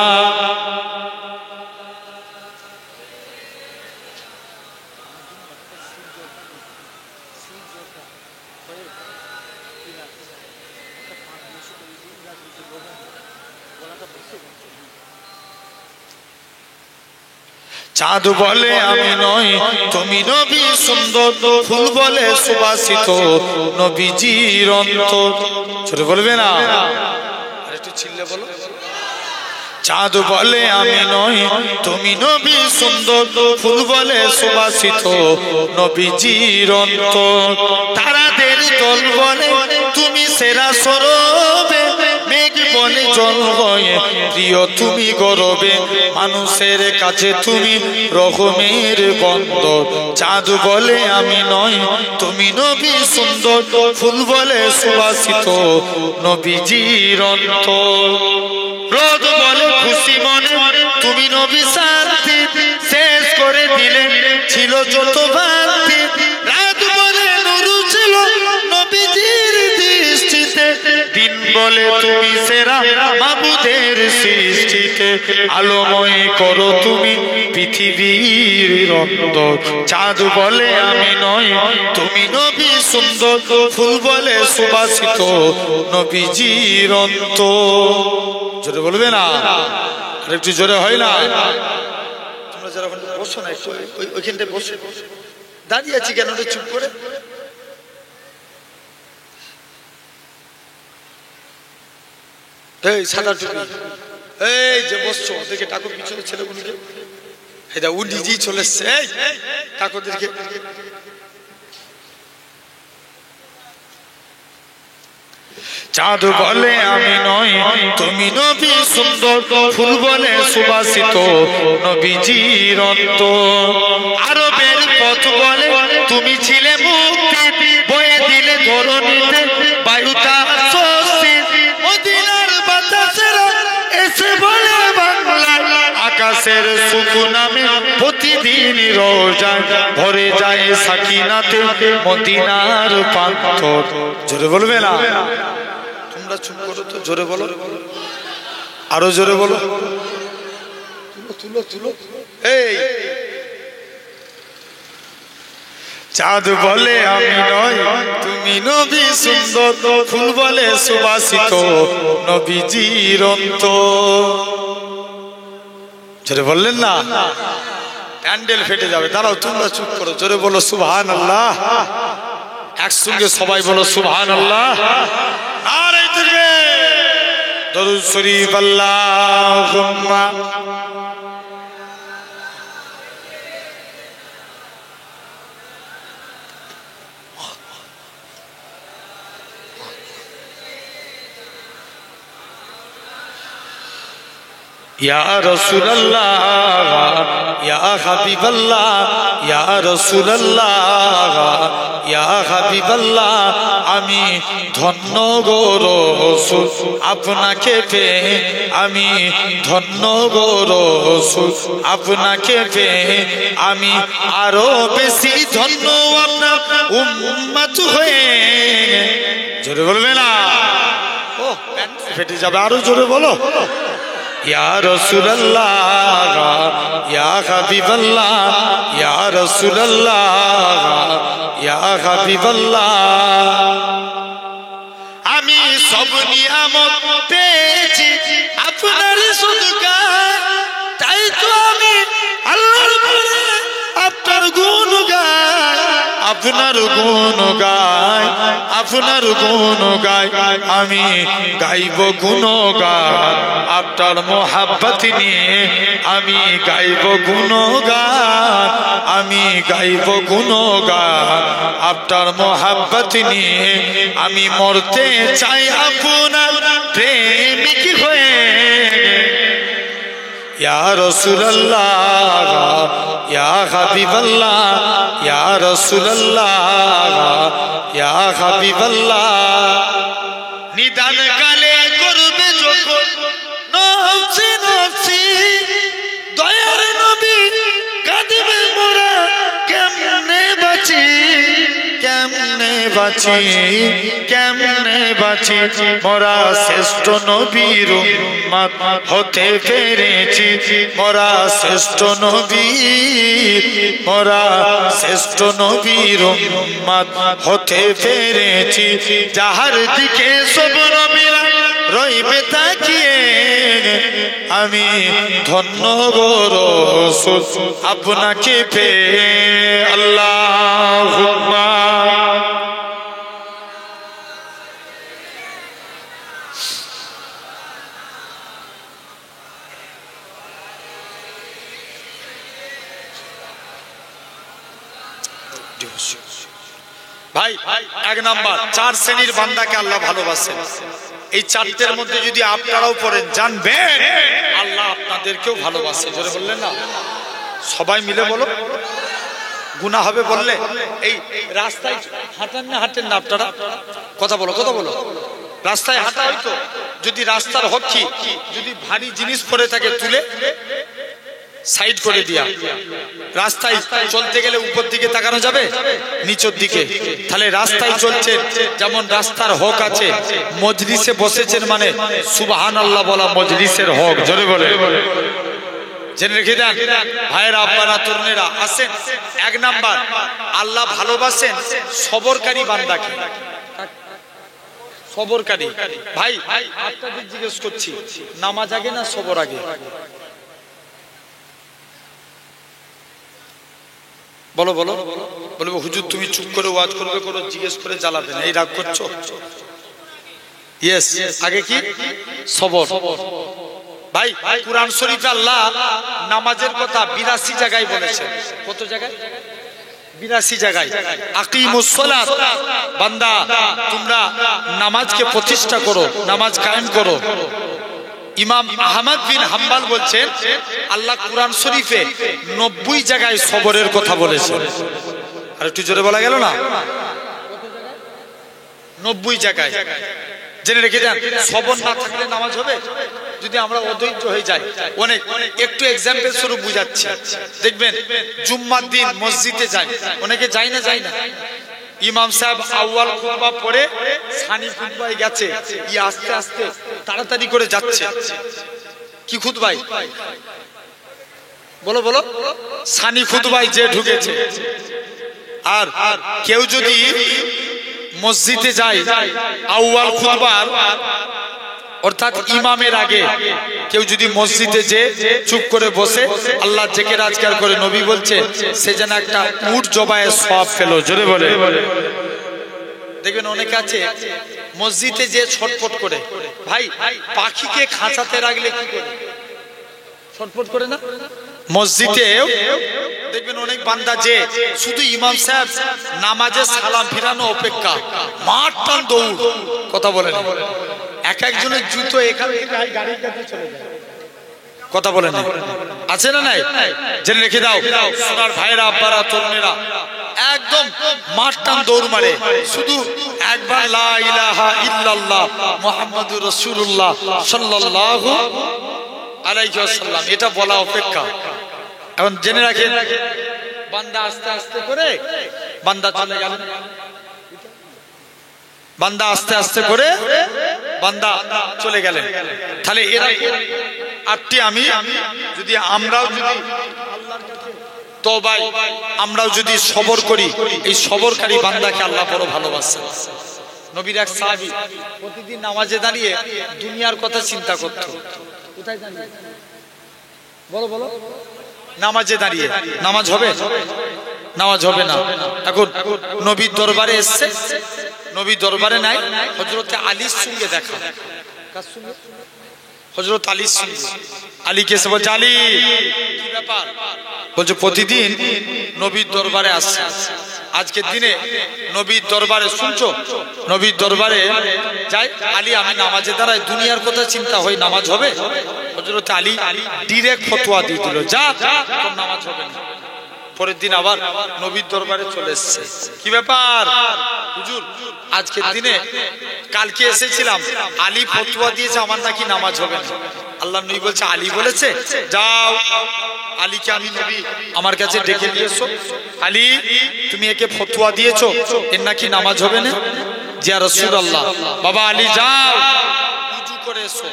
চাঁদ বলে আমি নই, তুমি নবী সুন্দর, ফুল বলে সুবাসিত নবীজির অন্তর। ছোট বলবে না, আর একটু চিল্লে বলো। চাঁদ বলে আমি নই, তুমি নবী সুন্দর, ফুল বলে সুবাসিত নবীজির অন্তর। তারাদের দল বলে তুমি সেরা সরবে, মেঘ বলে জল হয়ে প্রিয় তুমি গরবে, মানুষের কাছে তুমি রহমের বন্দর। চাঁদ বলে আমি নই, তুমি নবী সুন্দর, ফুল বলে সুবাসিত নবীজির অন্তর। রোদ বলে খুশি মনে তুমি নবী শান্তি, শেষ করে দিলে ছিল যত ভ্রান্তি। রাত বলে নুরু ছিল নবীজির দৃষ্টিতে, দিন বলে তুমি সেরা মাবুদের সৃষ্টিতে, আলোময় করো তুমি পৃথিবীর অন্তর। চাঁদ বলে আমি নই, তুমি নবী সুন্দর, ফুল বলে সুবাসিত নবীজির অন্তর। জোরে বলবে না, আর একটু জোরে হয় না? তোমরা যারা বসো না, একটু ওইখানটায় বসে, দাঁড়িয়ে আছি কেন চুপ করে? এই সাদা টুপি এই যে বসছো ওদেরকে টাকো, পিছনে ছেলেগুলোকে, এটা ও নিজেই চলে এসছে, টাকো ওদেরকে। চাঁদ বলে আমি নই তুমি নবী সুন্দর, ফুল বলে সুবাসিত নবীজির অন্তর। আরবের পথ বলে তুমি ছিলে মুক্তি, বয়ে দিলে ধরণীতে বায়ুটা স্বস্তি। মদিনার বাতাসেরা এসে বলে বাংলা, আকাশের সুখ নামে প্রতিদিন রোজা ভরে যায় সাকিনাতে মদিনার পাথর। জোরে বলবে না? তোমরা চুপ করো তো, জোরে বলো, আরো জোরে বলো, তুলো তুলো। এই চাঁদ বলে আমি নই তুমি নবী সুন্দর, ফুল বলে সুবাসিত নবীজির অন্তর। জোরে বললেন না? প্যান্ডেল ফেটে যাবে। দাঁড়াও, তোমরা চুপ করো, জোরে বলো সুবহানাল্লাহ। একসঙ্গে সবাই বলো সুবহানাল্লাহ। আরে তুলবে দরুদ শরীফ আল্লাহুম্মা। ইয়া রাসূলুল্লাহ ইয়া হাবিবাল্লাহ ইয়া রাসূলুল্লাহ ইয়া হাবিবাল্লাহ, আমি ধন্য গো রাসূল আপনাকে পেয়ে, আমি ধন্য গো রাসূল আপনাকে পেয়ে, আমি আরো বেশি ধন্য আপনার উম্মত হয়ে। জোরে বলবে না? ও ফেটে যাবে, আরো জোরে বলো। ইয়া রাসূলুল্লাহ ইয়া হাবিবাল্লাহ ইয়া রাসূলুল্লাহ ইয়া হাবিবাল্লাহ, আমি সব নিয়ামত পেয়েছি আপনার সদকায়, তাই তো আমি আল্লাহর উপরে আপনার গুণ গাই, আপনার গুণ গাই, আপনার গুণ গাই। আমি গাইব গুণগান আপনার মোহাব্বত নিয়ে, আমি গাইব গুণগান, আমি গাইব গুণগান আপনার মোহাব্বত নিয়ে। আমি মরতে চাই আপনার প্রেমিক হয়ে। ইয়া রাসূলুল্লাহ ইয়া হাবিবাল্লাহ ইয়া রাসূলুল্লাহ ইয়া হাবিবাল্লাহ, নিদান কালে করবে যখন নফসি নফসি, দয়ার নবী কাঁদবে মোরা কেমনে বাঁচি, কেমনে বাঁচি, কেমনে বাঁচি। মোরা শ্রেষ্ঠ নবীর উম্মত হতে পেরেছি, মোরা শ্রেষ্ঠ নবী, মোরা শ্রেষ্ঠ নবীর উম্মত হতে পেরেছি। যাহার দিকে সব নবীরা রইবে তাকিয়ে, আমি ধন্য গো রাসূল আপনাকে পেয়ে। আল্লাহুম্মা ভাই। এক নাম্বার, 4 শ্রেণীর বান্দাকে আল্লাহ ভালোবাসেন। এই 4টের মধ্যে যদি আপনারাও পড়েন, জানবেন আল্লাহ আপনাদেরকেও ভালোবাসে। জোরে বললেন না? সবাই মিলে বলো। গুনাহ হবে বললে? এই রাস্তায় হাঁটেন না, হাঁটেন না আপনারা? কথা বলো, কথা বলো। রাস্তায় হাঁটা হয়তো, যদি রাস্তার হকি যদি ভারী জিনিস পড়ে থাকে তুলে সাইড করে দিয়া, রাস্তায় চলতে গেলে উপর দিকে তাকানো যাবে, নিচের দিকে? তাহলে রাস্তায় চলছেন, যেমন রাস্তার হক আছে, মজলিসে বসেছেন মানে সুবহানাল্লাহ বলা মজলিসের হক। জোরে বলে জেনে রেখে দেন ভাইয়েরা, আব্বারা, তরুণেরা আসেন। 1 নাম্বার, আল্লাহ ভালোবাসেন সবরকারী বান্দাকে। সবরকারী ভাই, আপনাদের জিজ্ঞেস করছি, নামাজ আগে না সবর আগে? বলো বলো। বলবো হুজুর তুমি চুপ করে ওয়াজ করবে, করো, জিজ্ঞেস করে জ্বালাবে না, এই রাগ করছো? ইয়েস, আগে কি? সবর। ভাই কুরআন শরীফে আল্লাহ নামাজের কথা 82 জায়গায় বলেছেন। কত জায়গায়? 82 জায়গায়। আকিমুস সালাত, বান্দা তোমরা নামাজকে প্রতিষ্ঠা করো, নামাজ কায়েম করো। ইমাম আহমদ বিন হাম্বল বলছেন আল্লাহ কুরআন শরীফে 90 জায়গায় সবরের কথা বলেছেন। আর একটু জোরে বলা গেল না? 90 জায়গায়। জেনে রেখে যান, সবর না থাকলে নামাজ হবে? যদি আমরা অধৈর্য হয়ে যাই, অনেক একটু এক্সাম্পল স্বরূপ বুঝাচ্ছি। দেখবেন জুম্মার দিন মসজিদে যায়, অনেকে যায় না, যায় না। ইমাম সাহেব আউয়াল খুতবা পড়ে সানি খুতবায় গেছে, ই আস্তে আস্তে তাড়াতাড়ি করে যাচ্ছে। কি খুতবায়? বলো বলো। সানি খুতবায় যে ঢুকেছে। আর কেউ যদি মসজিদে যায় আউয়াল খুতবার অর্থাৎ ইমামের আগে, কেউ যদি মসজিদে যে চুপ করে বসে আল্লাহ জিকির আজকার করে, নবী বলছে সে যেন একটা উট জবায়ে সওয়াব পেলো। জোরে বলে। দেখবেন অনেকে আছে মসজিদে যে ছটফট করে। ভাই পাখিকে খাঁচাতে রাখলে কি করে? ছটফট করে না? মসজিদে দেখবেন অনেক বান্দা যে শুধু ইমাম সাহেব নামাজে সালাম ফিরানো অপেক্ষা মাঠ টান দৌড়। কথা বলেন, এক একজনের জুতো এখান থেকে গাড়ির কাছে চলে যায়। কথা বলেন আছে না নাই? জেনে রেখে দাও সোনার ভাইরা, আব্বারা, তরুণেরা একদম মাঠ টান দৌড় মারে, শুধু একবার লা ইলাহা ইল্লাল্লাহ মুহাম্মাদুর রাসূলুল্লাহ সাল্লাল্লাহু আলাইহি ওয়াসাল্লাম এটা বলা অপেক্ষা। এখন জেনে রাখেন, বান্দা আস্তে আস্তে করে বান্দা চলে গেল, বান্দা আস্তে আস্তে করে বান্দা চলে গেলেন। তাহলে এরা আটটি আমি যদি আমরাও যদি তওবায় আমরাও যদি সবর করি, এই সবরকারী বান্দাকে আল্লাহ বড় ভালোবাসেন। নবীর এক সাহাবী প্রতিদিন নামাজে দাঁড়িয়ে দুনিয়ার কথা চিন্তা করত। কোথায় দাঁড়িয়ে? বলো বলো। নামাজে দাঁড়িয়ে। নামাজ হবে? নামাজ হবে না। এখন নবীর দরবারে এসছে, নবীর দরবারে নাই, হযরতে আলীর সঙ্গে দেখা। কার সঙ্গে? হযরত আলীর সঙ্গে। আলীকে এসে বলছে, আলী কি ব্যাপার? বলছে প্রতিদিন নবীর দরবারে আসছে, আজকের দিনে নবীর দরবারে শুনছো? নবীর দরবারে যাই। আলী আমি নামাজে দাঁড়াই, দুনিয়ার কথা চিন্তা হয়, নামাজ হবে? হযরত আলী ডাইরেক্ট ফতোয়া দিয়ে দিল, যা তোর নামাজ হবে না। পরের দিন আবার নবীর দরবারে চলে এসেছে। কি ব্যাপার হুজুর? আজকের দিনে কালকে এসেছিলাম, আলী ফতোয়া দিয়েছে আমার নাকি নামাজ হবে না। আল্লাহ নবী বলছে, আলী বলেছে? যাও আলীকে আমি নবী আমার কাছে ডেকে নিয়ে এসো। আলী তুমি একে ফতোয়া দিয়েছো এর নাকি নামাজ হবে না? জি ইয়া রাসূলুল্লাহ। বাবা আলী যাও ওযু করে এসো,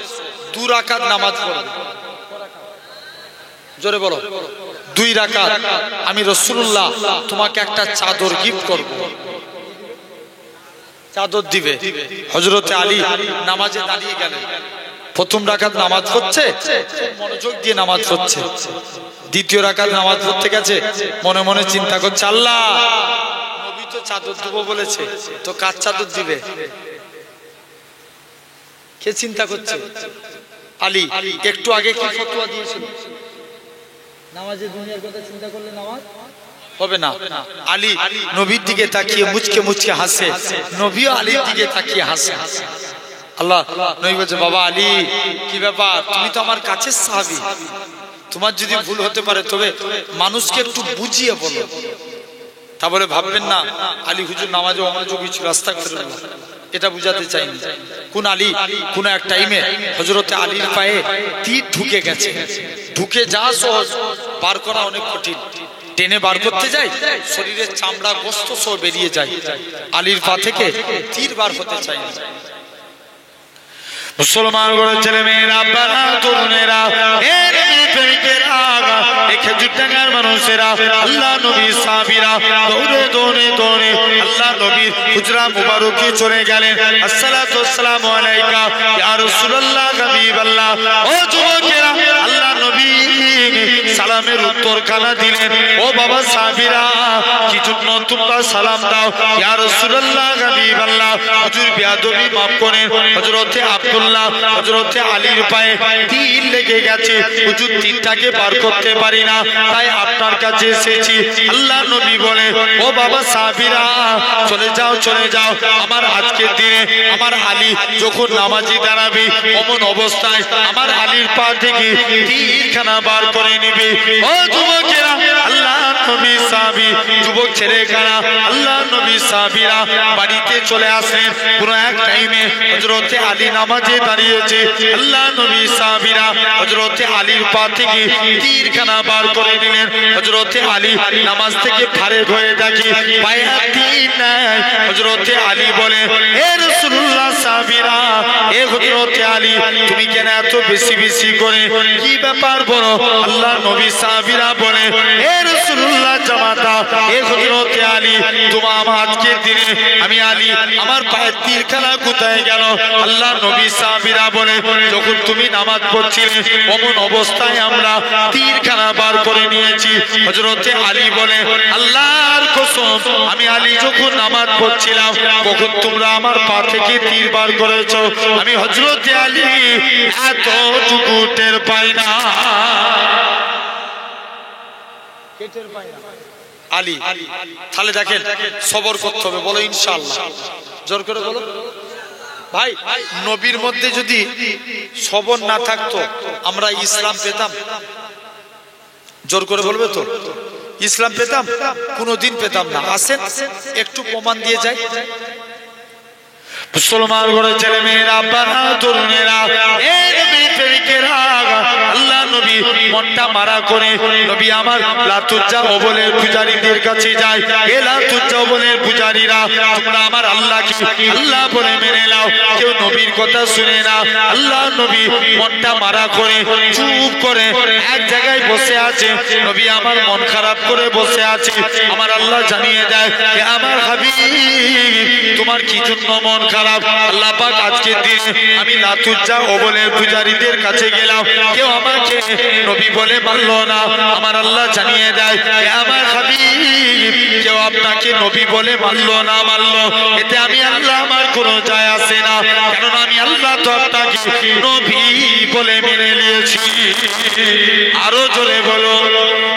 2 রাকাত নামাজ পড়ো। জোরে বলো। 2 রাকাত। আমি রাসূলুল্লাহ তোমাকে একটা চাদর গিফট করব। চাদর দিবে। হযরতে আলী নামাজে দাঁড়িয়ে গেলেন। প্রথম রাকাত নামাজ পড়ছে, মনোযোগ দিয়ে নামাজ পড়ছে। দ্বিতীয় রাকাত নামাজ পড়তে গেছে, মনে মনে চিন্তা করছে, আল্লাহ নবী তো চাদর দেব বলেছে, তো কার চাদর দিবে? কে চিন্তা করছে? আলী একটু আগে কি ফতোয়া দিয়েছিল? নামাজে দুনিয়ার কথা চিন্তা করলে নামাজ হবে না। আলী নবীর দিকে তাকিয়ে মুচকে মুচকে হাসে, নবীও আলীর দিকে তাকিয়ে হাসে। আল্লাহ নবী বলছে, বাবা আলী কি ব্যাপার? তুমি তো আমার কাছের সাহাবী, তোমার যদি ভুল হতে পারে তবে মানুষকে একটু বুঝিয়ে বলো। তা বলে ভাববেন না আলী হুজুর নামাজে অমনোযোগী ছিল, আস্তাগফিরুল্লাহ, এটা বুঝাতে চাইনি। কোন আলী কোন এক টাইমে হযরতে আলীর পায়ে তীর ঢুকে গেছে। ঢুকে যা সহজ, বার করা অনেক কঠিন। টেনে বার করতে যায়, শরীরের চামড়া গোস্ত সব বেরিয়ে যায়। আলীর পা থেকে তীর বার হতে চায় না। মুসলমান ঘরের ছেলে মেয়েরা, আব্বারা, তরুণেরা, খেজুর টাকার মানুষেরা, আল্লাহ নবীর সাহাবীরা দৌড়ে দৌড়ে দৌড়ে আল্লাহ নবীর হুজরা মুবারকে চলে গেলেন। আসসালাতু ওয়াসসালামু আলাইকা ইয়া রাসূলুল্লাহ হাবিবাল্লাহ। ও যুবকেরা, আল্লাহ নবী সালামের উত্তর খানা দিলেন। ও বাবা সাহাবীরা, কি জন্য তোমরা সালাম দাও? ইয়া রাসূলুল্লাহ, হাবিবাল্লাহ, হুজুর বেয়াদবি মাফ করেন। হযরতে আব্দুল্লাহ, হযরতে আলীর পায়ে তীর লেগে গেছে, হুজুর তীরটাকে পার করতে পারি না, তাই আপনার কাছে এসেছি। আল্লাহ নবী বলে, ও বাবা সাহাবীরা, চলে যাও চলে যাও। আমার আজকের দিনে আমার আলী যখন নামাজি দাঁড়াবে, অমন অবস্থায় আমার আলীর পা থেকে তীরখানা বার করে নেবে। ও যুবকেরা, আল্লাহ নবী সাহাবী, যুবক ছেলেখানা, আল্লাহ নবী সাহাবীরা বাড়িতে চলে আসেন। কোন এক টাইমে হযরতে আলী নামাজে দাঁড়িয়েছে, আল্লাহ নবী সাহাবীরা হযরতে আলীর পা থেকে তীরখানা বার করে নিলেন। হযরতে আলী নামাজ থেকে ফারেক হয়ে দেখে পায়ে তীর নাই। হযরতে আলী বলে, হে রাসূলুল্লাহ, সাহাবীরা, এ হযরতে আলী, তুমি কেন এত বেশি বেশি করে, কি ব্যাপার বলো? আল্লাহ নবী সাহাবীরা বলে, হে রাসূলুল্লাহ জামাতা, এ হযরতে আলী, তোমার আজকের দিনে আমি আলী, আমার পায়ের তীরখানা কোথায় গেল? আল্লাহ নবী সাহাবীরা বলে, যখন তুমি নামাজ পড়ছিলে অমন অবস্থায় আমরা তীরখানা বার করে নিয়েছি। হযরতে আলী বলে, আল্লাহর কসম, আমি আলী যখন নামাজ পড়ছিলাম কখন তোমরা আমার পা থেকে তীর বার করেছো? আমি হযরতে আলী এতটুকু টের পাই না। আলী, তাহলে দেখেন সবর করতে হবে। বলো ইনশাআল্লাহ, জোর করে বলো ভাই। নবীর মধ্যে যদি সবর না থাকতো আমরা ইসলাম পেতাম? জোর করে বলবে তো? ইসলাম পেতাম? কোনোদিন পেতাম না। আসেন একটু প্রমাণ দিয়ে যাই। মুসলমান ঘরের ছেলে মেয়েরা, বাবা তরুণেরা, আল্লাহ নবী মনটা মারা করে নবী আমার লাতুজ্জা ওবলের পূজারীদের কাছে যায়। এ লাতুজ্জা ওবলের পূজারীরা, তোমরা আমার আল্লাহকে আল্লাহ বলে মেনে নাও, কেউ নবীর কথা শুনে না। আল্লাহ নবী মনটা মারা করে চুপ করে এক জায়গায় বসে আছে। নবী আমার মন খারাপ করে বসে আছে। আমার আল্লাহ জানিয়ে দেয়, আমার হাবিব, তোমার কি জন্য মন খারাপ? আল্লাহ পাক আজকের দিনে আমি লাতুজ্জা ওবলের পূজারীদের কাছে গেলাম, কেউ আমাকে নবী বলে মানলো না। আমার আল্লাহ জানিয়ে দেয়, আমার হাবিব, কেউ আপনাকে নবী বলে মানলো না মানলো, এতে আমি আল্লাহ আমার কোনো যায় আসে না, কারণ আমি আল্লাহ তো আপনাকে নবী বলে মেনে নিয়েছি। আরো জোরে বলো।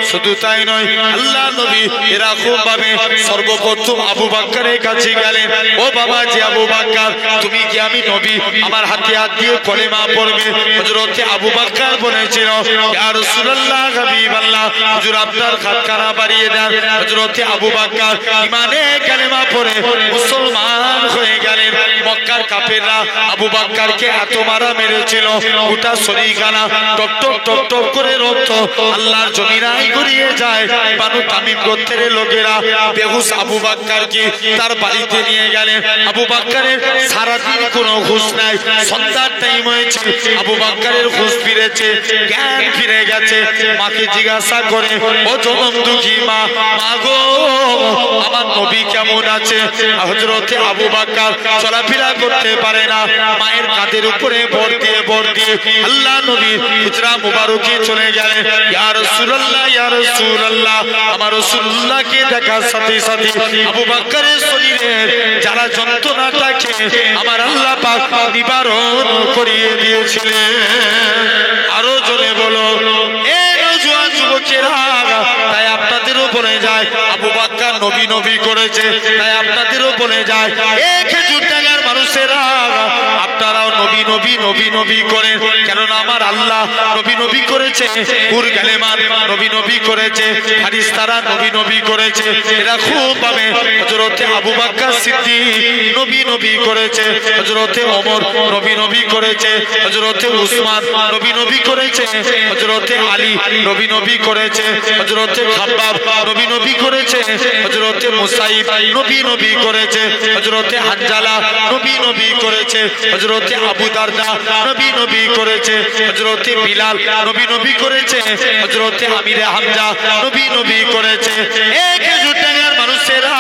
শুধু তাই নয়, আল্লাহ নবী এরকম ভাবে সর্বপ্রথম আবু বকরের কাছে গেলেন। ও বাবা জি আবু বকর, তুমি কি আমি নবী, আমার হাতে হাত দিয়ে কলেমা পড়বে? হযরতে আবু বকর বলেছিল, ইয়া রাসূলুল্লাহ, হাবিবাল্লাহ, হুজুর আপনার হাতখানা বাড়িয়ে দেন। হযরতে আবু বকর ঈমানে কালেমা পড়ে মুসলমান হয়ে গেলেন। মক্কার কাফেররা আবু বকরকে এত মারা মেরেছিল, গোটা শরীরখানা টক টক টক টক করে রক্ত আল্লাহর জমিনায় গড়িয়ে যায়। বানু তামিম গোত্রের লোকেরা বেহুশ আবু বকরকে তার বাড়িতে নিয়ে গেলেন। আবু বকরের সারাদিন কোনো হুঁশ নাই। সন্ধ্যার টাইম হয়েছে, আবু বকরের হুঁশ ফিরেছে, জ্ঞান ফিরে গেছে। মাকে জিজ্ঞাসা করে, ও জনম দুঃখী মা, মাগো আমার নবী কেমন আছে? হযরতে আবু বকর চলাফেরা করতে পারে না, মায়ের কাঁধের উপরে ভর দিয়ে আল্লাহ নবী হুজরা মুবারকে চলে গেলেন। ইয়া রাসূলুল্লাহ, ইয়া রাসূলুল্লাহ, আমার রাসূলুল্লাহকে দেখার সাথে সাথে আবু বকরের শরীরের যারা যন্ত্রণাটাকে আমার আল্লাহ পাক নিবারণ করিয়ে দিয়েছিলেন। আরো জোরে বলো। এ নওজোয়ান যুবকেরা, তাই আপনাদেরও বলে যায় আবু বকর নবী নবী করেছে, তাই আপনাদেরও বলে যায় এ খেজুর টাকার মানুষেরা, আপনারাও নবী নবী নবী নবী করেন, কেননা আমার আল্লাহ নবী নবী করেছে, পুর গালেমান নবী নবী করেছে, ফারিস্তারা নবী নবী করেছে। এরা খুব ভাবে হযরতে আবু বকর সিদ্দিক নবী নবী করেছে, হযরতে ওমর নবী নবী করেছে, হযরতে উসমান নবী নবী করেছে, হযরতে আলী নবী নবী করেছে, হযরতে খাব্বাব নবী নবী করেছে, হযরতে মুসাইব নবী নবী করেছে, হযরতে হানজালা নবী নবী করেছে, হযরতে আবু দারদা নবী নবী করেছে, হযরতে বিলাল নবী নবী করেছে, হযরতে আমিরে হামজা নবী নবী করেছে। এক যুদ্ধের মানুষেরা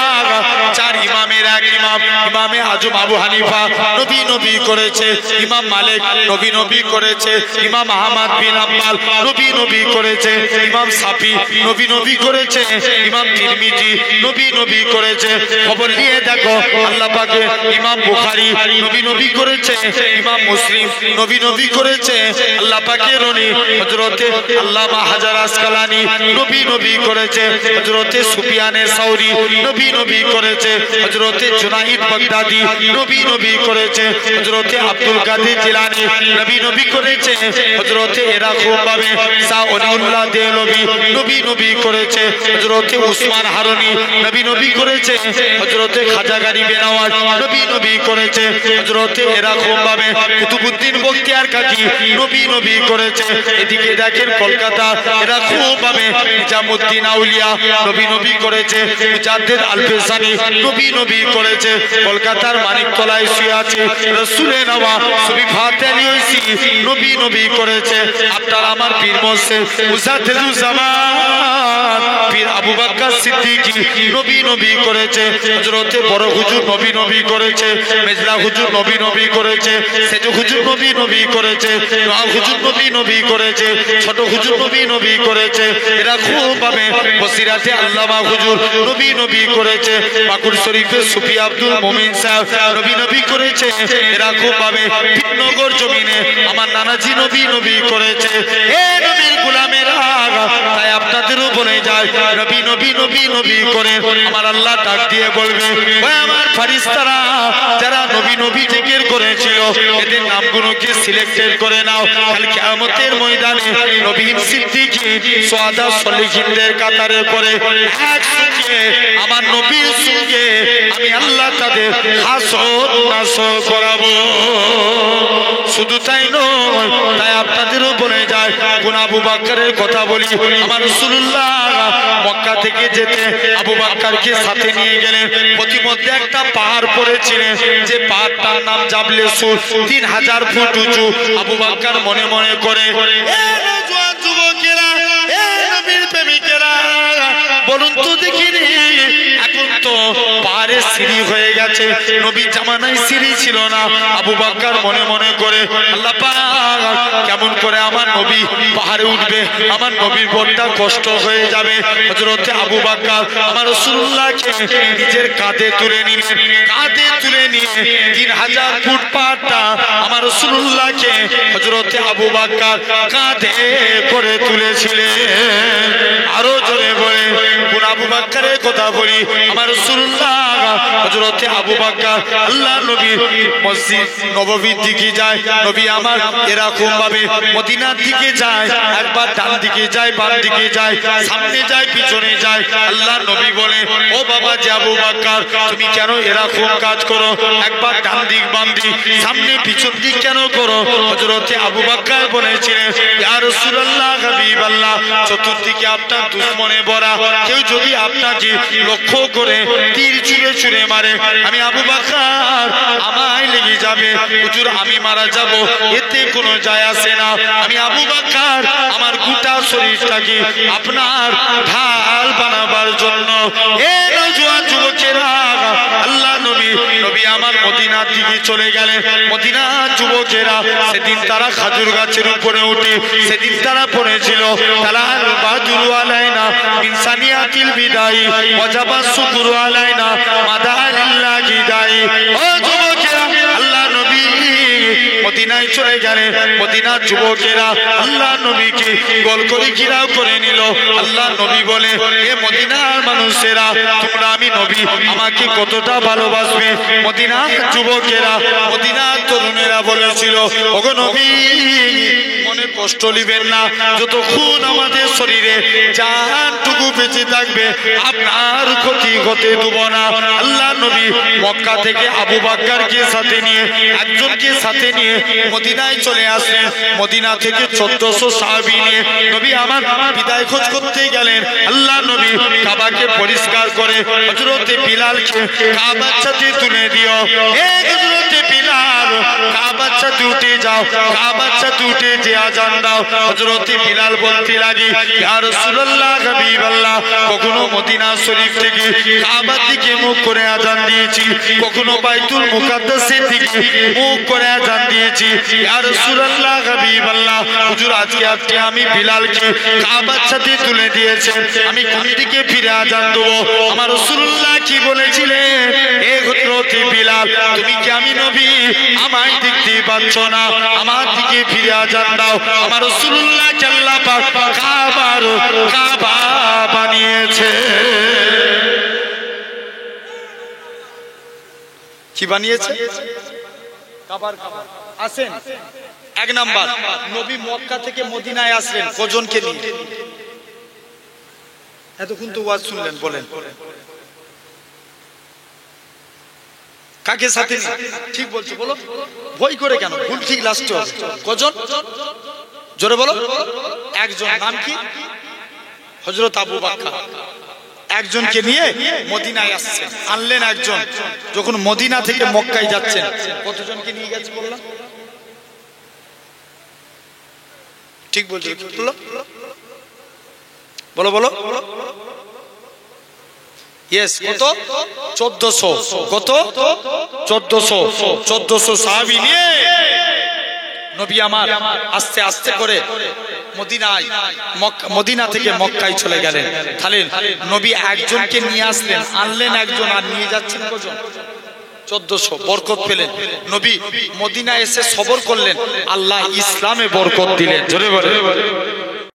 চার ইমামেরা এক ইমাম, ইমামে আজম আবু হানিফা নবী নবী করেছে, ইমাম মালিক নবী নবী করেছে, ইমাম আহমদ বিন হাম্বল নবী নবী করেছে, ইমাম সাফি নবী নবী করেছে, ইমাম তিরমিজি নবী নবী করেছে। খবর নিয়ে দেখো আল্লাহ পাকে ইমাম বুখারী নবী নবী করেছে, ইমাম মুসলিম নবী নবী করেছে। আল্লাহ পাকের রনি হযরতে আল্লামা হাজার আসকালানি নবী নবী করেছে, হযরতে সুফিয়ানে সাউরি নবী নবী করেছে, হযরতে জুনাইদ বাগদাদি নবী নবী করেছে, হযরতে আব্দুল কাদের জিলানী নবী নবী করেছে, হযরতে এরাকুম বাবে শাহ ওলিউল্লাহ দেহলভী নবী নবী করেছে, হযরতে উসমান হারুনি নবী নবী করেছে, হযরতে খাজা গরিবে নওয়াজ নবী নবী করেছে, হযরতে এরাকুম বাবে কুতুবউদ্দিন বখতিয়ার কাজী নবী নবী করেছে। এদিকে দেখেন কলকাতা এরাকুম বাবে নিজামউদ্দিন আউলিয়া নবী নবী করেছে, মুজাদ্দিদ আল-ফিসানি নবী নবী করেছে। কলকাতার মানিকতলায় শুয়ে আছে রাসূলে নওয়া সুবি ফাতে আলী ওইসি নবী নবী করেছে। আপনার আমার পীর মোর্শেদ মুজাদ্দিদুজ জামান পীর আবু বকর সিদ্দিকী নবী নবী করেছে, হযরতে বড় হুজুর নবী নবী করেছে, মেজলা হুজুর নবী নবী করেছে, সেজ হুজুর নবী নবী করেছে, নোয়া হুজুর নবী নবী করেছে, ছোট হুজুর নবী নবী করেছে। এরা খুব ভাবে বসিরাতে আল্লামা হুজুর নবী নবী করেছে, পাকুড় শরীফে সুফি আব্দুল মুমিন সাহেব নবী নবী করেছে। এরা খুব ভাবে নগর জমিনে আমার নানাজি নবী নবী করেছে। এ নবীর গোলামেরা, তাই আপনাদেরও বলে যায় নবী নবী নবী নবী করে আমার আল্লাহ ডাক দিয়ে বলবে, ওই আমার ফেরেশতারা যারা নবী নবী জিকির করেছিল এদের নামগুলোকে সিলেক্টেড করে নাও, কাল কিয়ামতের ময়দানে নবী সিদ্দিকী সুহাদা সলিহিনদের কাতারে পড়ে একসঙ্গে আমার নবীর সঙ্গে আমি আল্লাহ তাদের হাসর নাসর করাবো। শুধু তাই নয়, তাই আপনাদেরও বলে যায় কোন আবু বকরের কথা বলি, আমার রাসূলুল্লাহ মক্কা থেকে যেতে আবু বকরকে সাথে নিয়ে গেলেন। প্রতিমধ্যে একটা পাহাড় পড়েছিলেন, যে পাহাড়টার নাম জাবলে সুর, 3000 ফুট উঁচু। আবু বকর মনে মনে করে, যুবকেরা, নবীর প্রেমিকেরা, বলুন তো দেখি রে, এখন তো পাহাড়ে সিঁড়ি হয়ে গেছে, নবীর জামানায় সিঁড়ি ছিল না। আবু বকর মনে মনে করে, আল্লাহ পাক কেমন করে আমার নবী পাহাড়ে উঠবে, আমার নবীর বড়টা কষ্ট হয়ে যাবে। হযরতে আবু বকর আমার রাসূলুল্লাহকে নিজের কাঁধে তুলে নিলেন, কাঁধে তুলে নিয়ে 3000 ফুট পাহাড়টা আমার রাসূলুল্লাহকে হযরতে আবু বকর কাঁধে করে তুলেছিলেন। আরো জোরে বলে কোন আবু বকরের কথা বলি, আমার রাসূলুল্লাহ হযরতে আবু বকর আল্লাহ নবীর মসজিদ নববীর দিকে যায়, নবী আমার এরকম ভাবে মদিনার দিকে যায়, একবার ডান দিকে যায়, বাম দিকে যায়, সামনে যায়, পিছনে যায়। আল্লাহ নবী বলে, ও বাবা যে আবু বকর, তুমি কেন এরকম কাজ করো, একবার ডান দিক বাম দিক সামনে পিছন দিক কেন করো? হযরতে আবু বকর বলেছিলেন, ইয়া রাসূলুল্লাহ হাবিবাল্লাহ, চতুর্দিকে আপনার দুশমনে ভরা, কেউ যদি আপনাকে লক্ষ্য করে তীর ছুঁড়ে ছুঁড়ে মারে, আমি আবু বকর আমায় লেগে যাবে, হুজুর আমি মারা যাব, এতে কোনো যায় আসে না। আমি আবু বকর আমার গোটা শরীরটাকে আপনার ঢাল বানাবার জন্য। এ নওজোয়ান যুবকেরা, আল্লাহ নবী নবী আমার মদিনার দিকে চলে গেলেন। মদিনার যুবকেরা সেদিন তারা খাজুর গাছের উপরে উঠে সেদিন তারা পড়েছিল, তালাল বাদুরু আলাইনা ইনসানিয়াতিল বিদাই ওয়াজাবা শুকরু আলাইনা মাদালিল্লাহি দাই। ও যুবকেরা, আল্লাহ নবী মদিনায় চলে গেলেন। মদিনার যুবকেরা আল্লাহ নবীকে গোল করে ঘিরাও করে নিল। আল্লাহ নবী বলে, এ মদিনার মানুষেরা, তোমরা আমি নবী আমাকে কতটা ভালোবাসবে? মদিনার যুবকেরা, মদিনার তরুণেরা বলেছিল, ওগো নবী মনে কষ্ট নিবেন না, যতক্ষণ আমাদের শরীরে জানটুকু বেঁচে থাকবে আপনার ক্ষতি হতে দেব না। আল্লাহ নবী মক্কা থেকে আবু বকরকে সাথে নিয়ে, একজনকে সাথে নিয়ে মদিনায় চলে আসলেন। মদিনা থেকে 1400 সাহাবী নিয়ে নবী আমার বিদায় খোঁজ করতে গেলেন। আল্লাহ নবী কাবাকে পরিষ্কার করে হযরতে বিলালকে কাবার সাথে তুলে দিও। হে হযরতে বিলাল, কাবার ছাদে উঠে যাও, কাবার ছাদে উঠে যে আজান দাও। হযরত বিলাল বলতে লাগে, ইয়া রাসূলুল্লাহ হাবিবাল্লাহ, কখনো মদিনা শরীফ থেকে কাবার দিকে মুখ করে আজান দিয়েছি, কখনো বাইতুল মুকাদ্দাসের দিকে মুখ করে আজান দিয়েছি। ইয়া রাসূলুল্লাহ হাবিবাল্লাহ, হুজুর আজকে আপনি আমি বিলালকে কাবার ছাদে তুলে দিয়েছেন, আমি কোন দিকে ফিরে আজান দেবো? আমার রাসূলুল্লাহ কি বলেছিলেন, এ হযরত বিলাল, তুমি কি আমি নবী আমার দিক দিয়ে পাচ্ছ না? আমার দিকে ফিরে আজান দাও। আমার রাসূলুল্লাহ আল্লাহ পাক কাবা বানিয়েছে। কি বানিয়েছে? কাবার। আসেন, এক নাম্বার, নবী মক্কা থেকে মদিনায় আসলেন কজনকে নিয়ে? এতক্ষণ তো ওয়াজ শুনলেন, বলেন কাকে সাথে নিয়ে? ঠিক বলছো, বলো। ভয় করে কেন? ভুল ঠিক লাস্ট কজন? জোরে বলো। একজন। নাম কি? হযরত আবু বকর। একজনকে নিয়ে মদিনায় আসছেন, আনলেন একজন। যখন মদিনা থেকে মক্কায় যাচ্ছেন, কতজনকে নিয়ে গেছে বললাম? ঠিক বলছো, বলো বলো বলো। ইয়েস, কত? 1400। কত? 1400 সাহাবী নিয়ে নবী আমার আস্তে আস্তে করে মদিনা থেকে মক্কায় চলে গেলেন। তাহলে নবী একজনকে নিয়ে আসলেন, আনলেন একজন, আর নিয়ে যাচ্ছেন কজন? 1400। বরকত পেলেন। নবী মদিনা এসে সবর করলেন, আল্লাহ ইসলামে বরকত দিলেন। জোরে বলে।